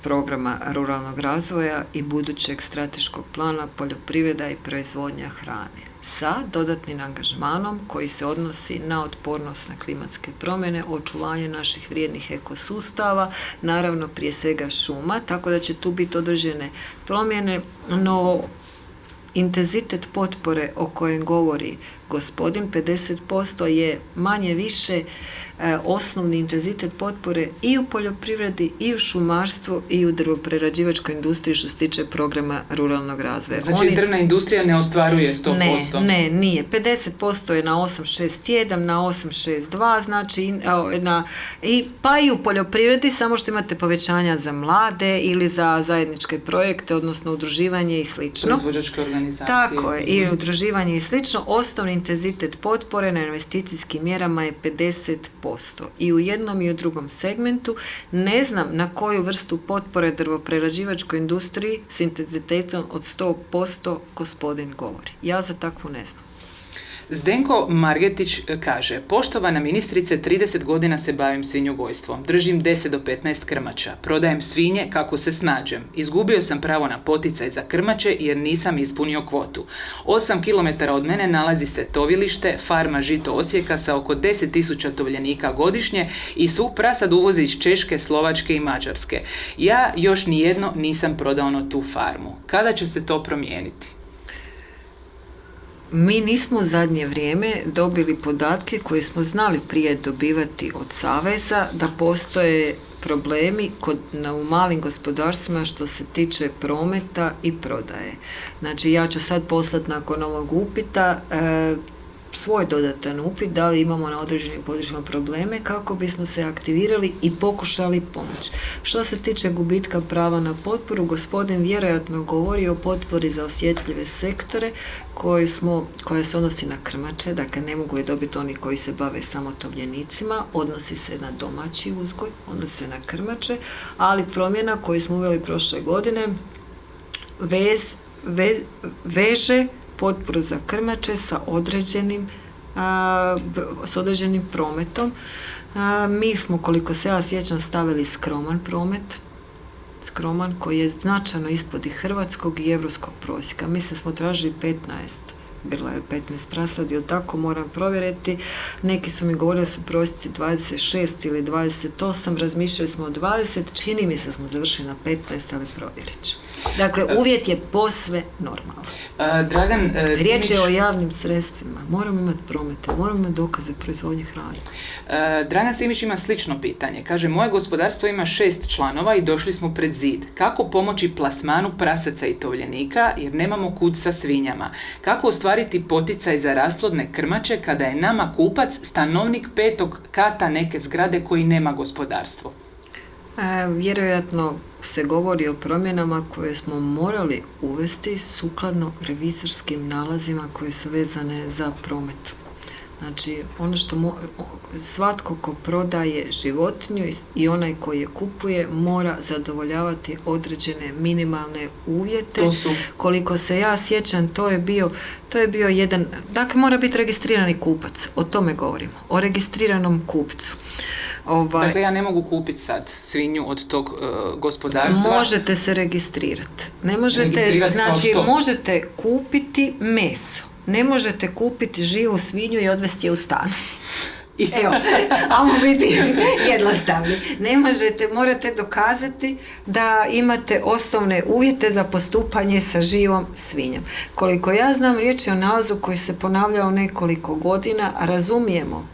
programa ruralnog razvoja i budućeg strateškog plana poljoprivreda i proizvodnja hrane sa dodatnim angažmanom koji se odnosi na otpornost na klimatske promjene, očuvanje naših vrijednih ekosustava, naravno prije svega šuma, tako da će tu biti određene promjene, no intenzitet potpore o kojem govori gospodin, 50%, je manje više osnovni intenzitet potpore i u poljoprivredi, i u šumarstvu, i u drvoprerađivačkoj industriji što se tiče programa ruralnog razvoja. Znači drvna industrija ne ostvaruje 100%? Ne, nije. 50% je na 861, na 862, znači pa i u poljoprivredi, samo što imate povećanja za mlade ili za zajedničke projekte, odnosno udruživanje i slično. Proizvođačke organizacije. Tako je, i udruživanje i slično. Osnovni intenzitet potpore na investicijskim mjerama je 50%. I u jednom i u drugom segmentu. Ne znam na koju vrstu potpore drvoprerađivačkoj industriji s intenzitetom od 100% gospodin govori. Ja za takvu ne znam. Zdenko Margetić kaže: poštovana ministrice, 30 godina se bavim svinjogojstvom. Držim 10 do 15 krmača. Prodajem svinje kako se snađem. Izgubio sam pravo na poticaj za krmače jer nisam ispunio kvotu. 8 km od mene nalazi se tovilište, farma Žito Osijeka sa oko 10.000 tovljenika godišnje i svu prasad uvozi iz Češke, Slovačke i Mađarske. Ja još nijedno nisam prodao na tu farmu. Kada će se to promijeniti? Mi nismo u zadnje vrijeme dobili podatke koje smo znali prije dobivati od Saveza, da postoje problemi u malim gospodarstvima što se tiče prometa i prodaje. Znači, ja ću sad poslati nakon ovog upita svoj dodatan upit da li imamo na određenim područjima probleme kako bismo se aktivirali i pokušali pomoći. Što se tiče gubitka prava na potporu, gospodin vjerojatno govori o potpori za osjetljive sektore koja se odnosi na krmače, dakle ne mogu je dobiti oni koji se bave samo tovljenicima, odnosi se na domaći uzgoj, odnosi se na krmače, ali promjena koju smo uveli prošle godine veže potporu za krmače sa određenim prometom. Mi smo, koliko se ja sjećam, stavili skroman promet, koji je značajno ispod i hrvatskog i europskog prosjeka. Mislim smo tražili 15 grla je 15 prasadi, ili tako, moram provjeriti. Neki su mi govorili da su prosjeci 26 ili 28, razmišljali smo o 20, čini mi se da smo završili na 15, ali provjerit ću. Dakle, uvjet je posve normalan. Riječ je o javnim sredstvima, moramo imati promete, moramo imati dokaze proizvodnje hrane. Dragan Simić ima slično pitanje. Kaže: moje gospodarstvo ima 6 članova i došli smo pred zid. Kako pomoći plasmanu prasaca i tovljenika jer nemamo kud sa svinjama? Kako ostvariti poticaj za rasplodne krmače kada je nama kupac stanovnik 5. kata neke zgrade koji nema gospodarstvo? Vjerojatno se govori o promjenama koje smo morali uvesti sukladno revizorskim nalazima koje su vezane za promet. Znači, ono što svatko ko prodaje životinju i onaj koji je kupuje mora zadovoljavati određene minimalne uvjete. Koliko se ja sjećam, to je bio jedan, dakle mora biti registrirani kupac, o tome govorimo, o registriranom kupcu. Dakle, ja ne mogu kupiti sad svinju od tog gospodarstva. Možete se registrirati. Ne možete, znači možete kupiti meso. Ne možete kupiti živu svinju i odvesti je u stan. Evo, ajmo biti jednostavni. Ne možete, morate dokazati da imate osnovne uvjete za postupanje sa živom svinjom. Koliko ja znam, riječ je o nalazu koji se ponavljao nekoliko godina, a razumijemo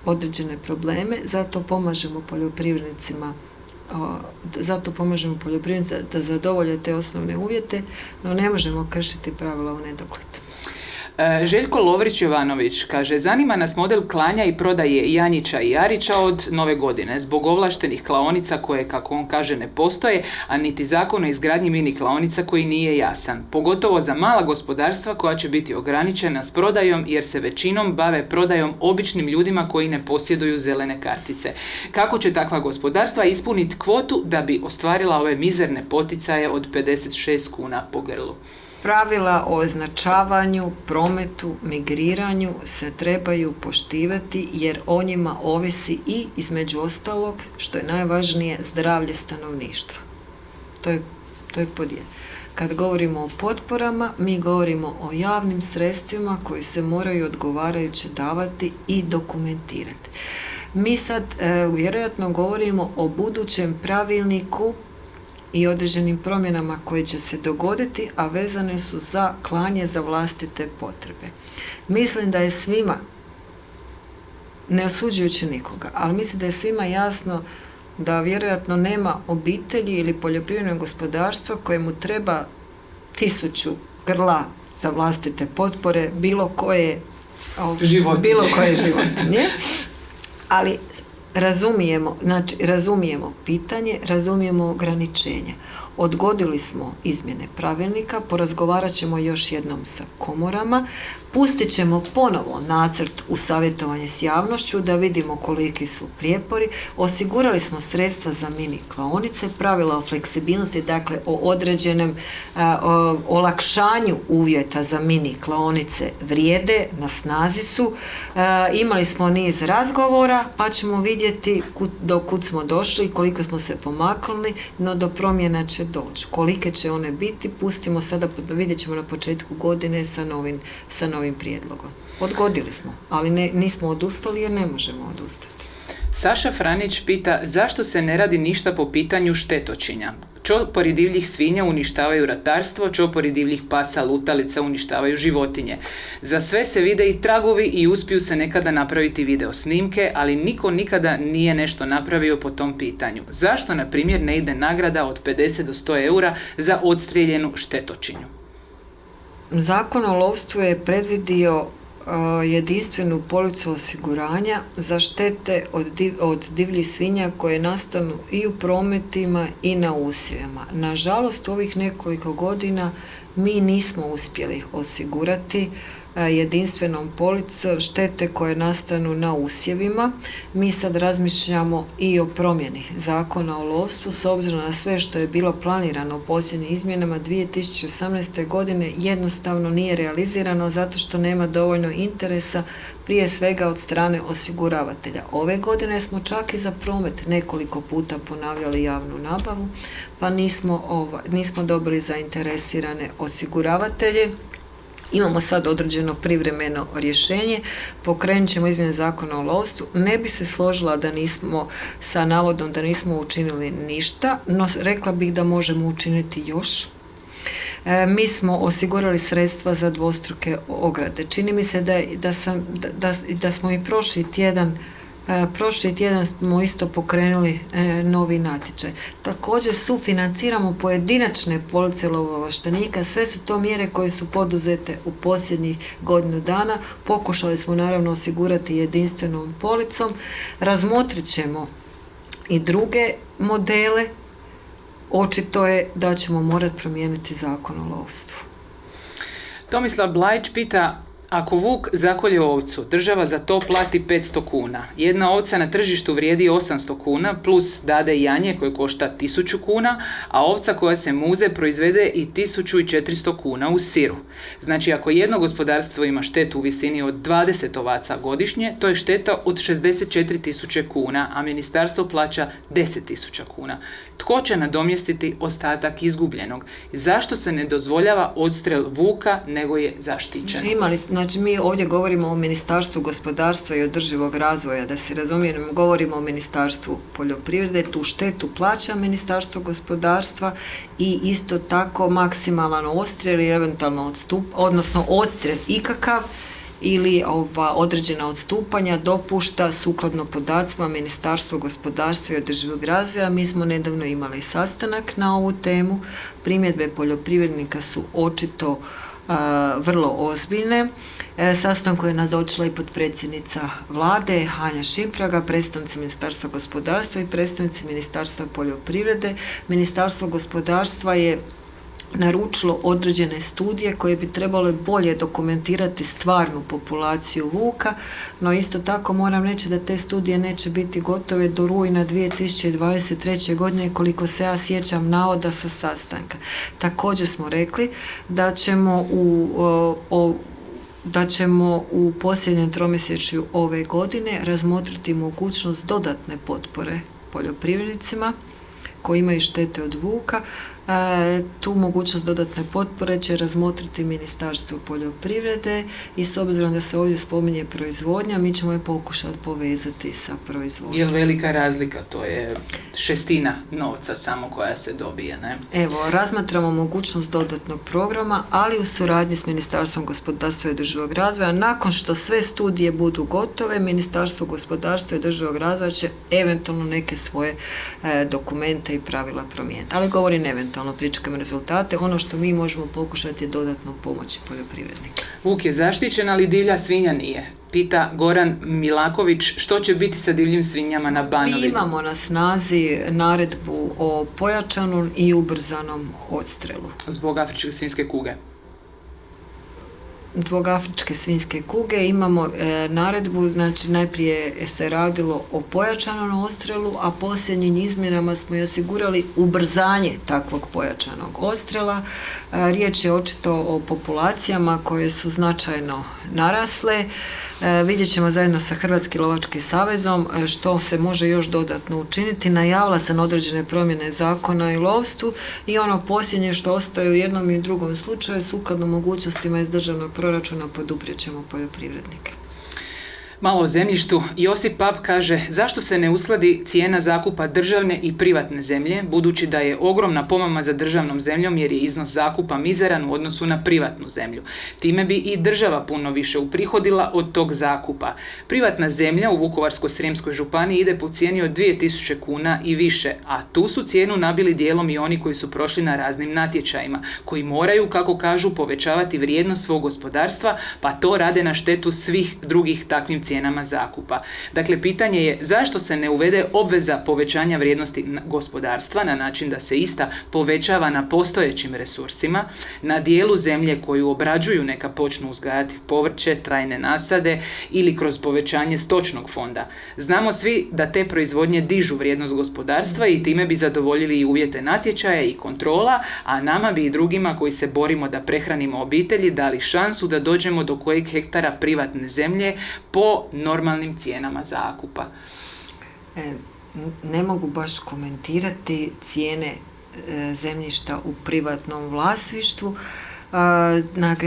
određene probleme, zato pomažemo poljoprivrednicima da zadovolje te osnovne uvjete, no ne možemo kršiti pravila u nedogled. Željko Lovrić-Jovanović kaže, zanima nas model klanja i prodaje janjića i jarića od nove godine, zbog ovlaštenih klaonica koje, kako on kaže, ne postoje, a niti zakon o izgradnji mini klaonica koji nije jasan. Pogotovo za mala gospodarstva koja će biti ograničena s prodajom jer se većinom bave prodajom običnim ljudima koji ne posjeduju zelene kartice. Kako će takva gospodarstva ispuniti kvotu da bi ostvarila ove mizerne poticaje od 56 kuna po grlu? Pravila o označavanju, prometu, migriranju se trebaju poštivati jer o njima ovisi i, između ostalog, što je najvažnije, zdravlje stanovništva. To je podjel. Kad govorimo o potporama, mi govorimo o javnim sredstvima koji se moraju odgovarajuće davati i dokumentirati. Mi sad vjerojatno govorimo o budućem pravilniku i određenim promjenama koje će se dogoditi, a vezane su za klanje za vlastite potrebe. Mislim da je svima, ne osuđujući nikoga, ali mislim da je svima jasno da vjerojatno nema obitelji ili poljoprivrednog gospodarstva kojemu treba 1000 grla za vlastite potpore, bilo koje životinje, ali razumijemo pitanje, razumijemo ograničenja. Odgodili smo izmjene pravilnika, porazgovarat ćemo još jednom sa komorama, pustit ćemo ponovo nacrt u savjetovanje s javnošću da vidimo koliki su prijepori, osigurali smo sredstva za mini klaonice, pravila o fleksibilnosti, dakle o određenem olakšanju uvjeta za mini klaonice vrijede, na snazi su, imali smo niz razgovora, pa ćemo vidjeti do kud smo došli i koliko smo se pomaknuli, no do promjena će doći. Kolike će one biti, pustimo sada, vidjet ćemo na početku godine sa novim prijedlogom. Odgodili smo, ali nismo odustali jer ne možemo odustati. Saša Franić pita zašto se ne radi ništa po pitanju štetočinja. Čopori divljih svinja uništavaju ratarstvo, čopori divljih pasa, lutalica uništavaju životinje. Za sve se vide i tragovi i uspiju se nekada napraviti video snimke, ali niko nikada nije nešto napravio po tom pitanju. Zašto, na primjer, ne ide nagrada od 50 do 100 eura za odstrijeljenu štetočinju? Zakon o lovstvu je predvidio jedinstvenu policu osiguranja za štete od divljih svinja koje nastanu i u prometima i na usjevima. Nažalost, u ovih nekoliko godina mi nismo uspjeli osigurati jedinstvenom policom štete koje nastanu na usjevima. Mi sad razmišljamo i o promjeni Zakona o lovstvu s obzirom na sve što je bilo planirano u posljednjim izmjenama 2018. godine jednostavno nije realizirano zato što nema dovoljno interesa, prije svega od strane osiguravatelja. Ove godine smo čak i za promet nekoliko puta ponavljali javnu nabavu, pa nismo dobili zainteresirane osiguravatelje. Imamo sad određeno privremeno rješenje, pokrenut ćemo izmjene Zakona o lovstvu. Ne bi se složila sa navodom da nismo učinili ništa, no rekla bih da možemo učiniti još. Mi smo osigurali sredstva za dvostruke ograde. Čini mi se da smo i prošli tjedan smo isto pokrenuli novi natječaj. Također sufinanciramo pojedinačne police lovoovlaštenika, sve su to mjere koje su poduzete u posljednjih godinu dana. Pokušali smo naravno osigurati jedinstvenom policom, razmotrit ćemo i druge modele, očito je da ćemo morati promijeniti Zakon o lovstvu. Tomislav Blajić pita, ako vuk zakolje ovcu, država za to plati 500 kuna. Jedna ovca na tržištu vrijedi 800 kuna, plus dade janje koje košta 1000 kuna, a ovca koja se muze proizvede i 1400 kuna u siru. Znači, ako jedno gospodarstvo ima štetu u visini od 20 ovaca godišnje, to je šteta od 64.000 kuna, a ministarstvo plaća 10.000 kuna. Tko će nadomjestiti ostatak izgubljenog? Zašto se ne dozvoljava odstrel vuka, nego je zaštićen? Znači mi ovdje govorimo o Ministarstvu gospodarstva i održivog razvoja, da se razumijemo, govorimo o Ministarstvu poljoprivrede, tu štetu plaća Ministarstvo gospodarstva i isto tako maksimalan odstrel ili eventualno odnosno odstrel ikakav ili određena odstupanja dopušta sukladno podacima Ministarstva gospodarstva i održivog razvoja. Mi smo nedavno imali sastanak na ovu temu, primjedbe poljoprivrednika su očito vrlo ozbiljne. Sastanku je nazočila i potpredsjednica Vlade Anja Šimpraga, predstavnici Ministarstva gospodarstva i predstavnici Ministarstva poljoprivrede. Ministarstvo gospodarstva je naručilo određene studije koje bi trebale bolje dokumentirati stvarnu populaciju vuka, no isto tako moram reći da te studije neće biti gotove do rujna 2023. godine, koliko se ja sjećam navoda sa sastanka. Također smo rekli da ćemo u posljednjem tromjesečju ove godine razmotriti mogućnost dodatne potpore poljoprivrednicima koji imaju štete od vuka. Tu mogućnost dodatne potpore će razmotriti Ministarstvo poljoprivrede i s obzirom da se ovdje spominje proizvodnja, mi ćemo je pokušati povezati sa proizvodnjom. Je li velika razlika? To je 1/6 novca samo koja se dobije, ne? Evo, razmatramo mogućnost dodatnog programa, ali u suradnji s Ministarstvom gospodarstva i održivog razvoja. Nakon što sve studije budu gotove, Ministarstvo gospodarstva i održivog razvoja će eventualno neke svoje dokumente i pravila promijeniti. Ali govorim eventualno, pričekamo rezultate. Ono što mi možemo pokušati je dodatno pomoći poljoprivrednika. Vuk je zaštićen, ali divlja svinja nije. Pita Goran Milaković, što će biti sa divljim svinjama na Banovini? Mi imamo na snazi naredbu o pojačanom i ubrzanom odstrelu. Zbog afričke svinjske kuge. Zbog afričke svinjske kuge imamo naredbu, znači najprije se radilo o pojačanom odstrelu, a posljednjim izmjenama smo i osigurali ubrzanje takvog pojačanog odstrela. Riječ je očito o populacijama koje su značajno narasle. Vidjet ćemo zajedno sa Hrvatskim lovačkim savezom što se može još dodatno učiniti. Najavila sam određene promjene zakona i lovstvu i ono posljednje što ostaje u jednom i drugom slučaju, sukladno mogućnostima iz državnog proračuna poduprijet ćemo poljoprivrednike. Malo o zemljištu. Josip Pap kaže, zašto se ne uskladi cijena zakupa državne i privatne zemlje, budući da je ogromna pomama za državnom zemljom jer je iznos zakupa mizeran u odnosu na privatnu zemlju. Time bi i država puno više uprihodila od tog zakupa. Privatna zemlja u Vukovarsko-srijemskoj županiji ide po cijeni od 2000 kuna i više, a tu su cijenu nabili dijelom i oni koji su prošli na raznim natječajima, koji moraju, kako kažu, povećavati vrijednost svog gospodarstva, pa to rade na štetu svih drugih takvim cijenama zakupa. Dakle, pitanje je zašto se ne uvede obveza povećanja vrijednosti gospodarstva na način da se ista povećava na postojećim resursima, na dijelu zemlje koju obrađuju neka počnu uzgajati povrće, trajne nasade ili kroz povećanje stočnog fonda. Znamo svi da te proizvodnje dižu vrijednost gospodarstva i time bi zadovoljili i uvjete natječaja i kontrola, a nama bi i drugima koji se borimo da prehranimo obitelji dali šansu da dođemo do kojeg hektara privatne zemlje po normalnim cijenama zakupa. Ne mogu baš komentirati cijene zemljišta u privatnom vlasništvu.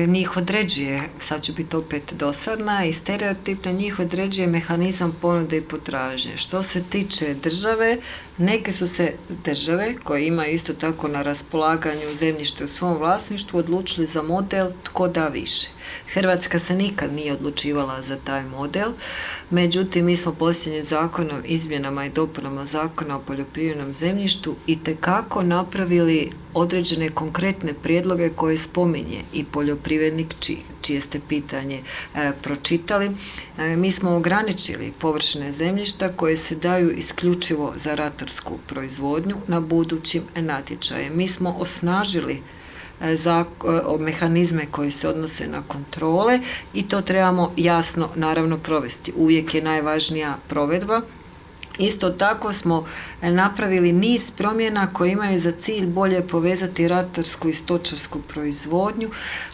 Njih određuje, sad ću biti opet dosadna i stereotipna, njih određuje mehanizam ponude i potražnje. Što se tiče države, neke su se države koje imaju isto tako na raspolaganju zemljište u svom vlasništvu odlučili za model tko da više. Hrvatska se nikad nije odlučivala za taj model, međutim mi smo posljednjim zakonom, izmjenama i dopunama zakona o poljoprivrednom zemljištu itekako napravili određene konkretne prijedloge koje spominje i poljoprivrednik čije ste pitanje pročitali. Mi smo ograničili površine zemljišta koje se daju isključivo za ratarsku proizvodnju na budućim natječaje. Mi smo osnažili mehanizme koji se odnose na kontrole i to trebamo jasno naravno provesti. Uvijek je najvažnija provedba. Isto tako smo napravili niz promjena koje imaju za cilj bolje povezati ratarsku i stočarsku proizvodnju.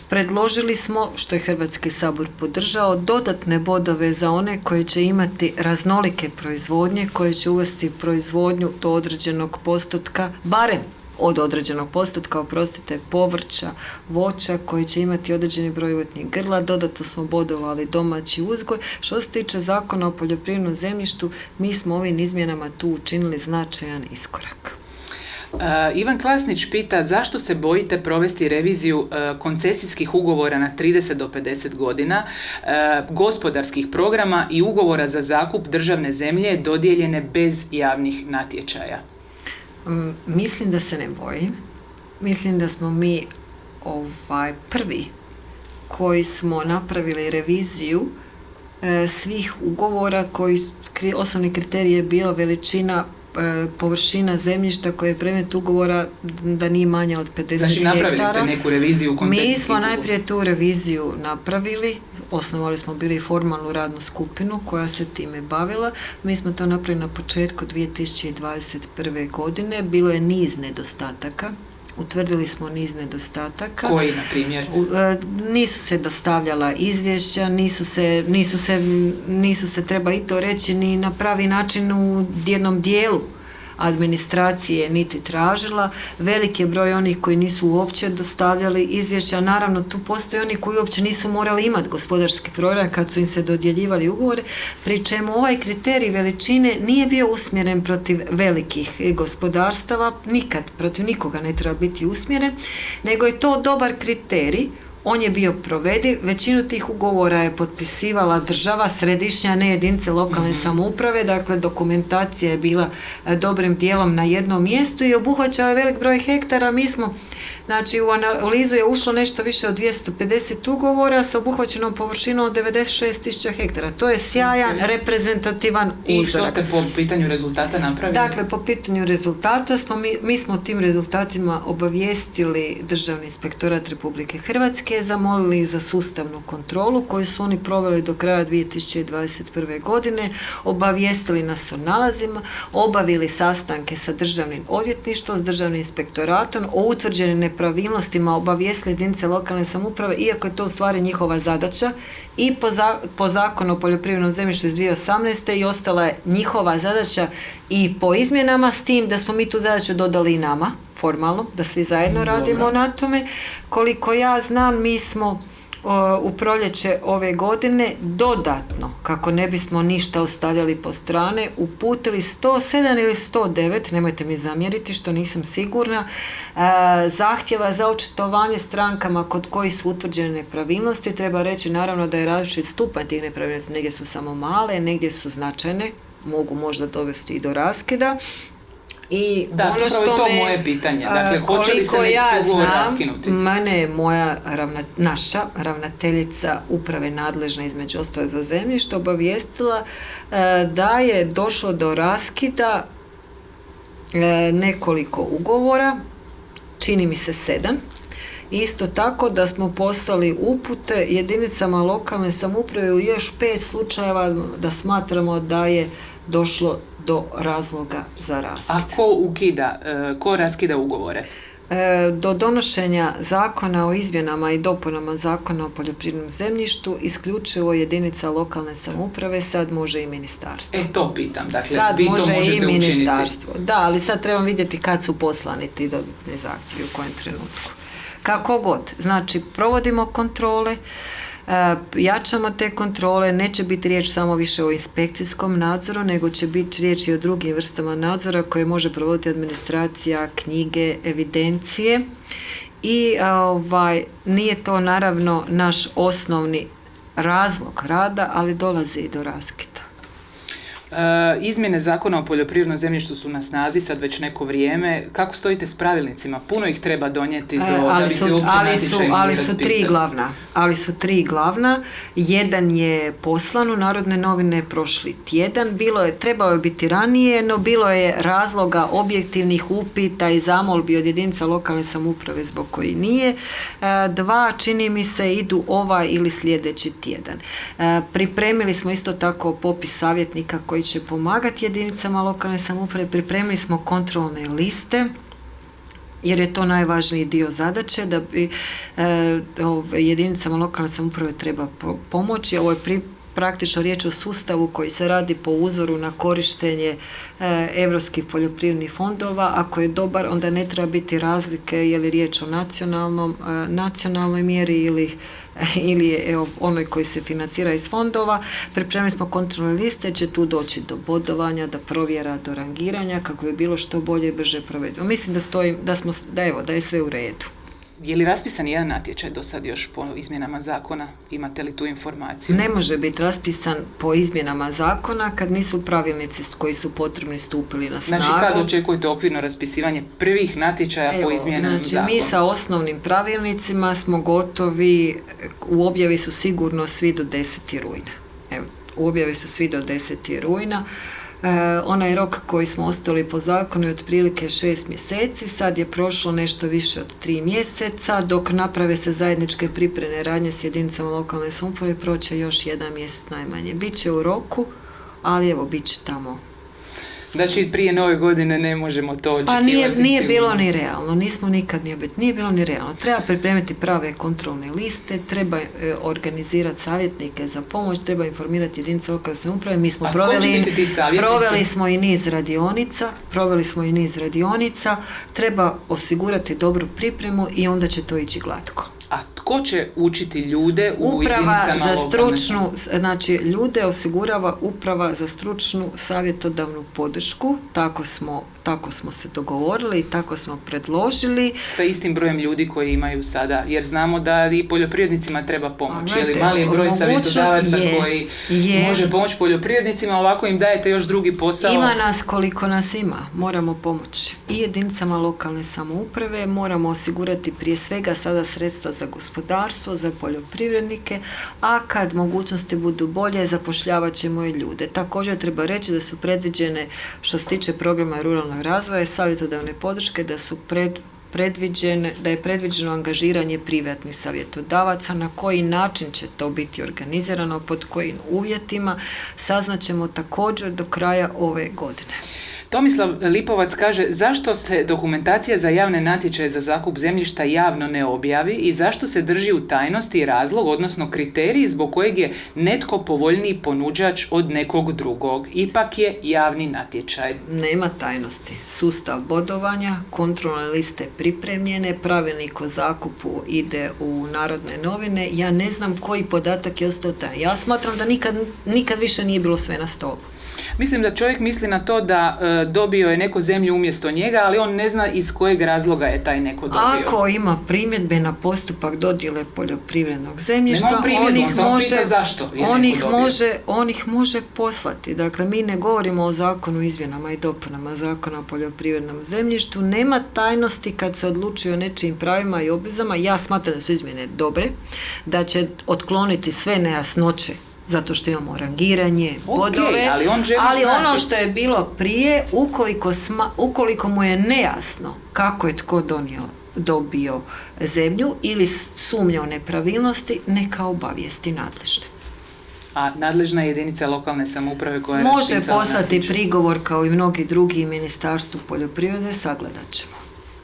Predložili smo, što je Hrvatski sabor podržao, dodatne bodove za one koji će imati raznolike proizvodnje, koje će uvesti proizvodnju do određenog postotka, barem od određenog postotka, oprostite, povrća, voća koji će imati određeni broj uvjetnih grla. Dodatno smo bodovali domaći uzgoj. Što se tiče Zakona o poljoprivrednom zemljištu, mi smo ovim izmjenama tu učinili značajan iskorak. Ivan Klasnić pita zašto se bojite provesti reviziju koncesijskih ugovora na 30 do 50 godina, gospodarskih programa i ugovora za zakup državne zemlje dodijeljene bez javnih natječaja? Mislim da se ne bojim. Mislim da smo mi prvi koji smo napravili reviziju svih ugovora koji osnovni kriterij je bila veličina površina zemljišta koje je predmet ugovora da nije manja od 50 hektara. Znači napravili ste neku reviziju koncesijskih Mi smo najprije tu reviziju napravili, osnovali smo bili formalnu radnu skupinu koja se time bavila. Mi smo to napravili na početku 2021. godine. Bilo je niz nedostataka. Utvrdili smo niz nedostataka. Koji, na primjer? Nisu se dostavljala izvješća, nisu se, treba i to reći, ni na pravi način u jednom dijelu administracije niti tražila. Veliki je broj onih koji nisu uopće dostavljali izvješća. Naravno, tu postoje oni koji uopće nisu morali imati gospodarski program kad su im se dodjeljivali ugovore, pri čemu ovaj kriterij veličine nije bio usmjeren protiv velikih gospodarstava, nikad protiv nikoga ne treba biti usmjeren, nego je to dobar kriterij. On je bio provediv, većinu tih ugovora je potpisivala država, središnja, ne jedinice lokalne samouprave, dakle dokumentacija je bila dobrim dijelom na jednom mjestu i obuhvaćao je velik broj hektara. Mi smo, znači u analizu je ušlo nešto više od 250 ugovora sa obuhvaćenom površinom od 96.000 hektara. To je sjajan, reprezentativan uzorak. I što ste po pitanju rezultata napravili? Dakle, po pitanju rezultata mi smo tim rezultatima obavijestili Državni inspektorat Republike Hrvatske, zamolili za sustavnu kontrolu koju su oni proveli do kraja 2021. godine, obavijestili nas o nalazima, obavili sastanke sa Državnim odvjetništvom, s Državnim inspektoratom, o utvrđenim nepravilnostima obavijestili jedinice lokalne samouprave, iako je to u stvari njihova zadaća i po Zakonu o poljoprivrednom zemljištu iz 2018. i ostala je njihova zadaća i po izmjenama, s tim da smo mi tu zadaću dodali i nama, formalno, da svi zajedno radimo na tome. Koliko ja znam, mi smo u proljeće ove godine dodatno, kako ne bismo ništa ostavljali po strane, uputili 107 ili 109, nemojte mi zamjeriti što nisam sigurna, zahtjeva za očitovanje strankama kod kojih su utvrđene nepravilnosti. Treba reći naravno da je različit stupanj tih nepravilnosti, negdje su samo male, negdje su značajne, mogu možda dovesti i do raskida. I da, ono što je to moje pitanje. Dakle, hoće li se neki ugovor raskinuti? Mene je moja naša ravnateljica uprave nadležna između ostalog za zemljište obavijestila da je došlo do raskida nekoliko ugovora, čini mi se 7. Isto tako da smo poslali upute jedinicama lokalne samouprave u još 5 slučajeva da smatramo da je došlo do razloga za raskid. A ko raskida ugovore? Do donošenja zakona o izmjenama i dopunama Zakona o poljoprivrednom zemljištu isključivo jedinica lokalne samouprave, sad može i ministarstvo. To pitam, dakle, sad vi to može možete i ministarstvo. Učiniti. Da, ali sad trebam vidjeti kad su poslani ti dodatni zahtjevi, u kojem trenutku. Kako god, znači provodimo kontrole, jačamo te kontrole, neće biti riječ samo više o inspekcijskom nadzoru, nego će biti riječ i o drugim vrstama nadzora koje može provoditi administracija, knjige, evidencije i nije to naravno naš osnovni razlog rada, ali dolazi i do raskida. Izmjene Zakona o poljoprivrednom zemljištu su na snazi sad već neko vrijeme. Kako stojite s pravilnicima? Puno ih treba donijeti da bi se uopće natječaj mogli raspisati. Ali su 3 glavna. Jedan je poslan u Narodne novine prošli tjedan. Trebao je biti ranije, no bilo je razloga objektivnih upita i zamolbi od jedinica lokalne samouprave zbog koji nije. 2, čini mi se, idu ovaj ili sljedeći tjedan. Pripremili smo isto tako popis savjetnika koji će pomagati jedinicama lokalne samouprave, pripremili smo kontrolne liste, jer je to najvažniji dio zadaće, da bi jedinicama lokalne samouprave treba pomoći. Ovo je praktično riječ o sustavu koji se radi po uzoru na korištenje europskih poljoprivrednih fondova. Ako je dobar, onda ne treba biti razlike je li riječ o nacionalnoj mjeri ili je onoj koji se financira iz fondova. Pripremili smo kontrolne liste, će tu doći do bodovanja, do provjera, do rangiranja, kako bi bilo što bolje i brže provedeno. Mislim da je sve u redu. Je li raspisan jedan natječaj do sad još po izmjenama zakona? Imate li tu informaciju? Ne može biti raspisan po izmjenama zakona kad nisu pravilnici koji su potrebni stupili na snagu. Znači, kad očekujete okvirno raspisivanje prvih natječaja po izmjenama zakona? Mi sa osnovnim pravilnicima smo gotovi, u objavi su sigurno svi do 10. rujna. U objavi su svi do 10. rujna. Onaj rok koji smo ostali po zakonu je otprilike 6 mjeseci, sad je prošlo nešto više od 3 mjeseca, dok naprave se zajedničke pripremne radnje s jedinicama lokalne samouprave, proće još 1 mjesec najmanje. Biće u roku, ali bit će tamo. Znači, prije nove godine ne možemo to očekivati. Pa nije bilo ni realno, nije bilo ni realno. Treba pripremiti prave kontrolne liste, treba organizirati savjetnike za pomoć, treba informirati jedinice lokalne samouprave. Mi smo proveli smo i niz radionica, treba osigurati dobru pripremu i onda će to ići glatko. A tko će učiti ljude u jedinicama lokalne? Znači ljude osigurava Uprava za stručnu savjetodavnu podršku, tako smo se dogovorili i tako smo predložili. Sa istim brojem ljudi koji imaju sada, jer znamo da i poljoprivrednicima treba pomoć. Mali je broj savjetodavaca koji može pomoći poljoprivrednicima, ovako im dajete još drugi posao. Ima nas koliko nas ima, moramo pomoći i jedinicama lokalne samouprave, moramo osigurati prije svega sada sredstva za gospodarstvo, za poljoprivrednike, a kad mogućnosti budu bolje, zapošljavat ćemo i ljude. Također treba reći da su predviđene, što se tiče programa ruralnog razvoja i savjetodavne podrške, da je predviđeno angažiranje privatnih savjetodavaca. Na koji način će to biti organizirano, pod kojim uvjetima, saznaćemo također do kraja ove godine. Tomislav Lipovac kaže, zašto se dokumentacija za javne natječaje za zakup zemljišta javno ne objavi i zašto se drži u tajnosti i razlog, odnosno kriterij zbog kojeg je netko povoljniji ponuđač od nekog drugog. Ipak je javni natječaj. Nema tajnosti. Sustav bodovanja, kontrolne liste pripremljene, pravilnik o zakupu ide u Narodne novine. Ja ne znam koji podatak je ostao taj. Ja smatram da nikad više nije bilo sve na stolu. Mislim da čovjek misli na to da dobio je neko zemlju umjesto njega, ali on ne zna iz kojeg razloga je taj neko dobio. Ako ima primjedbe na postupak dodjele poljoprivrednog zemljišta, on ih može poslati. Dakle, mi ne govorimo o zakonu o izmjenama i dopunama zakona o poljoprivrednom zemljištu. Nema tajnosti kad se odlučuje o nečijim pravima i obvezama. Ja smatram da su izmjene dobre, da će otkloniti sve nejasnoće zato što imamo rangiranje, bodove, ali ono što je bilo prije, ukoliko mu je nejasno kako je tko dobio zemlju ili sumnja o nepravilnosti, neka obavijesti nadležne. A nadležna jedinica lokalne samouprave koja je može poslati prigovor kao i mnogi drugi Ministarstvu poljoprivrede, sagledat ćemo.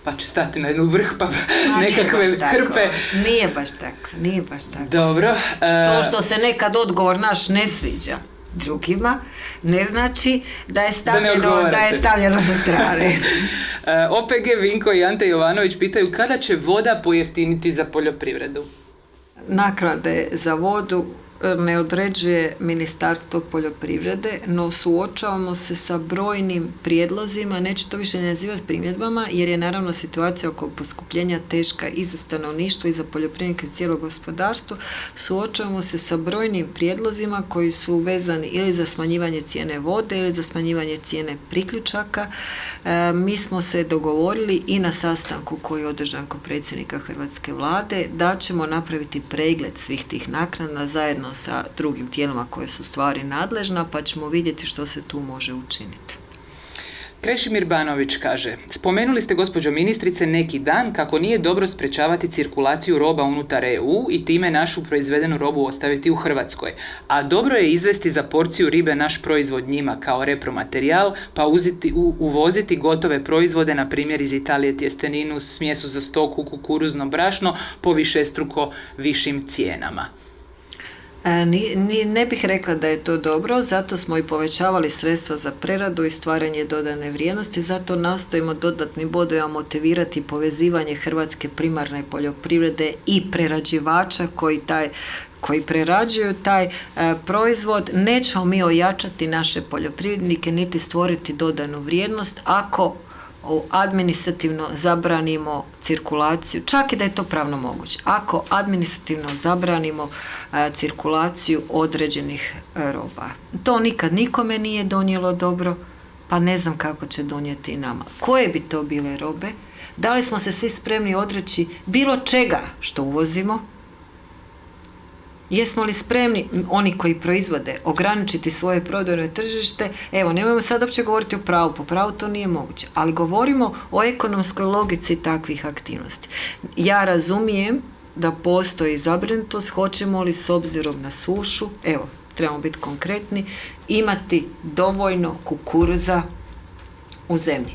Pa će stati na jednu vrh, pa nekakve hrpe. Nije baš tako. Dobro. To što se nekad odgovor naš ne sviđa drugima, ne znači da je stavljeno sa strane. OPG Vinko i Ante Jovanović pitaju kada će voda pojeftiniti za poljoprivredu? Naknade za vodu ne određuje Ministarstvo poljoprivrede, no suočavamo se sa brojnim prijedlozima, neću to više nazivati primjedbama, jer je naravno situacija oko poskupljenja teška i za stanovništvo i za poljoprivrednike i cijelo gospodarstvo. Suočavamo se sa brojnim prijedlozima koji su vezani ili za smanjivanje cijene vode ili za smanjivanje cijene priključaka. Mi smo se dogovorili i na sastanku koji je održan kod predsjednika Hrvatske vlade da ćemo napraviti pregled svih tih naknada zajedno sa drugim tijelima koje su stvari nadležna, pa ćemo vidjeti što se tu može učiniti. Krešimir Banović kaže, spomenuli ste, gospođo ministrice, neki dan kako nije dobro sprečavati cirkulaciju roba unutar EU i time našu proizvedenu robu ostaviti u Hrvatskoj. A dobro je izvesti za porciju ribe naš proizvod njima kao repromaterijal, pa uvoziti gotove proizvode, na primjer iz Italije tjesteninu, smjesu za stoku, kukuruzno brašno, po višestruko višim cijenama. Ne bih rekla da je to dobro, zato smo i povećavali sredstva za preradu i stvaranje dodane vrijednosti, zato nastojimo dodatnim bodovima motivirati povezivanje hrvatske primarne poljoprivrede i prerađivača koji prerađuju taj proizvod. Nećemo mi ojačati naše poljoprivrednike niti stvoriti dodanu vrijednost ako administrativno zabranimo cirkulaciju, čak i da je to pravno moguće. Ako administrativno zabranimo cirkulaciju određenih roba. To nikad nikome nije donijelo dobro, pa ne znam kako će donijeti nama. Koje bi to bile robe? Da li smo se svi spremni odreći bilo čega što uvozimo? Jesmo li spremni, oni koji proizvode, ograničiti svoje prodajno tržište? Evo, nemojmo sad uopće govoriti o pravu, po pravu to nije moguće, ali govorimo o ekonomskoj logici takvih aktivnosti. Ja razumijem da postoji zabrinutost, hoćemo li s obzirom na sušu, evo, trebamo biti konkretni, imati dovoljno kukuruza u zemlji.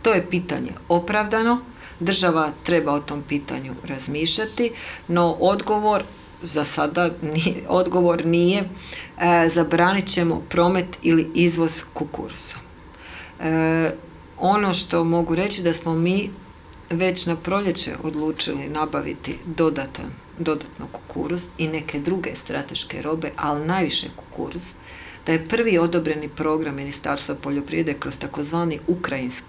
To je pitanje opravdano, država treba o tom pitanju razmišljati, no odgovor za sada odgovor nije zabranit ćemo promet ili izvoz kukuruza. Ono što mogu reći da smo mi već na proljeće odlučili nabaviti dodatno kukuruz i neke druge strateške robe, ali najviše kukuruz, da je prvi odobreni program Ministarstva poljoprivrede kroz takozvani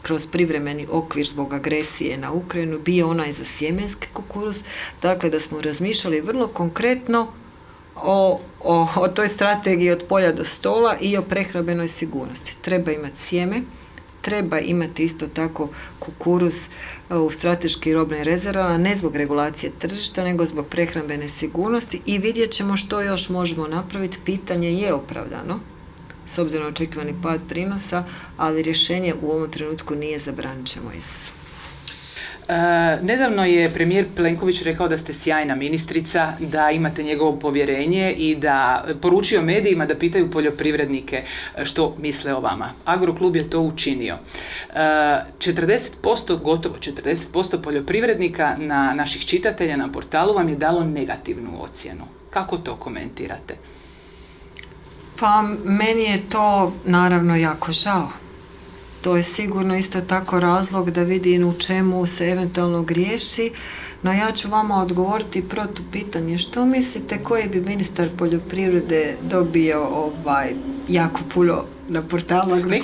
kroz privremeni okvir zbog agresije na Ukrajinu bio onaj za sjemenski kukuruz, dakle da smo razmišljali vrlo konkretno o toj strategiji od polja do stola i o prehrambenoj sigurnosti. Treba imati sjeme, treba imati isto tako kukuruz u strateškim robnim rezervama, ne zbog regulacije tržišta, nego zbog prehrambene sigurnosti i vidjet ćemo što još možemo napraviti. Pitanje je opravdano, s obzirom na očekivani pad prinosa, ali rješenje u ovom trenutku nije zabranit ćemo izvoz. Nedavno je premijer Plenković rekao da ste sjajna ministrica, da imate njegovo povjerenje i da poručio medijima da pitaju poljoprivrednike što misle o vama. Agroklub je to učinio. gotovo 40% poljoprivrednika naših čitatelja na portalu vam je dalo negativnu ocjenu. Kako to komentirate? Pa meni je to naravno jako žao. To je sigurno isto tako razlog da vidim u čemu se eventualno griješi, no ja ću vama odgovoriti protupitanje. Što mislite koji bi ministar poljoprivrede dobio jako puno na portalu Agrokluba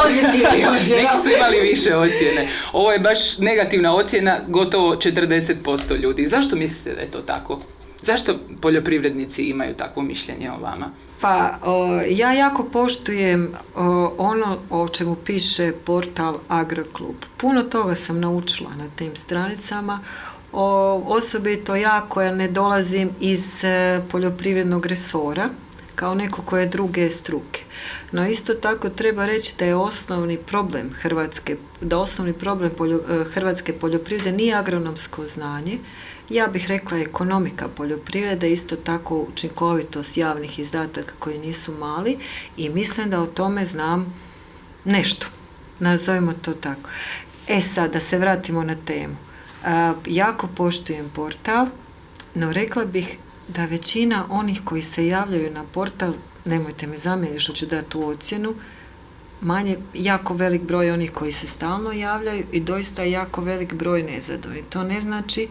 pozitivnih ocjena? Neki su imali više ocjene. Ovo je baš negativna ocjena gotovo 40% ljudi. Zašto mislite da je to tako? Zašto poljoprivrednici imaju takvo mišljenje o vama? Pa, ja jako poštujem ono o čemu piše portal Agroklub. Puno toga sam naučila na tim stranicama, osobito ja koja ne dolazim iz poljoprivrednog resora, kao neko koje je druge struke. No isto tako treba reći da je osnovni problem hrvatske poljoprivrede nije agronomsko znanje, ja bih rekla ekonomika poljoprivrede, isto tako učinkovitost javnih izdataka koji nisu mali i mislim da o tome znam nešto. Nazovimo to tako. Sad, da se vratimo na temu. Jako poštujem portal, no rekla bih da većina onih koji se javljaju na portal, nemojte me zamjeriti što ću dati tu ocjenu, jako velik broj onih koji se stalno javljaju i doista jako velik broj nezadovoljnih. To ne znači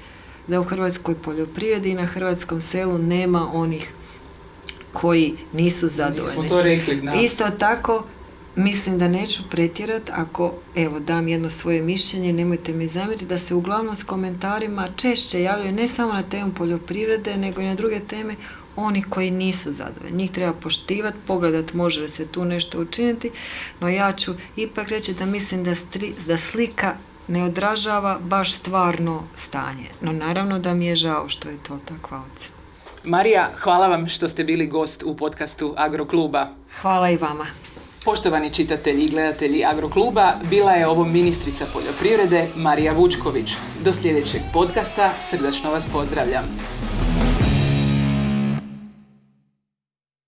da u hrvatskoj poljoprivredi i na hrvatskom selu nema onih koji nisu zadovoljni. Nismo to rekli, da. Isto tako, mislim da neću pretjerati ako, dam jedno svoje mišljenje, nemojte mi zamjeriti, da se uglavnom s komentarima češće javljaju ne samo na temu poljoprivrede, nego i na druge teme, oni koji nisu zadovoljni. Njih treba poštivati, pogledati može li se tu nešto učiniti, no ja ću ipak reći da mislim da slika ne odražava baš stvarno stanje. No naravno da mi je žao što je to takva ocjena. Marija, hvala vam što ste bili gost u podcastu Agrokluba. Hvala i vama. Poštovani čitatelji i gledatelji Agrokluba, bila je ovo ministrica poljoprivrede Marija Vučković. Do sljedećeg podcasta srdačno vas pozdravljam.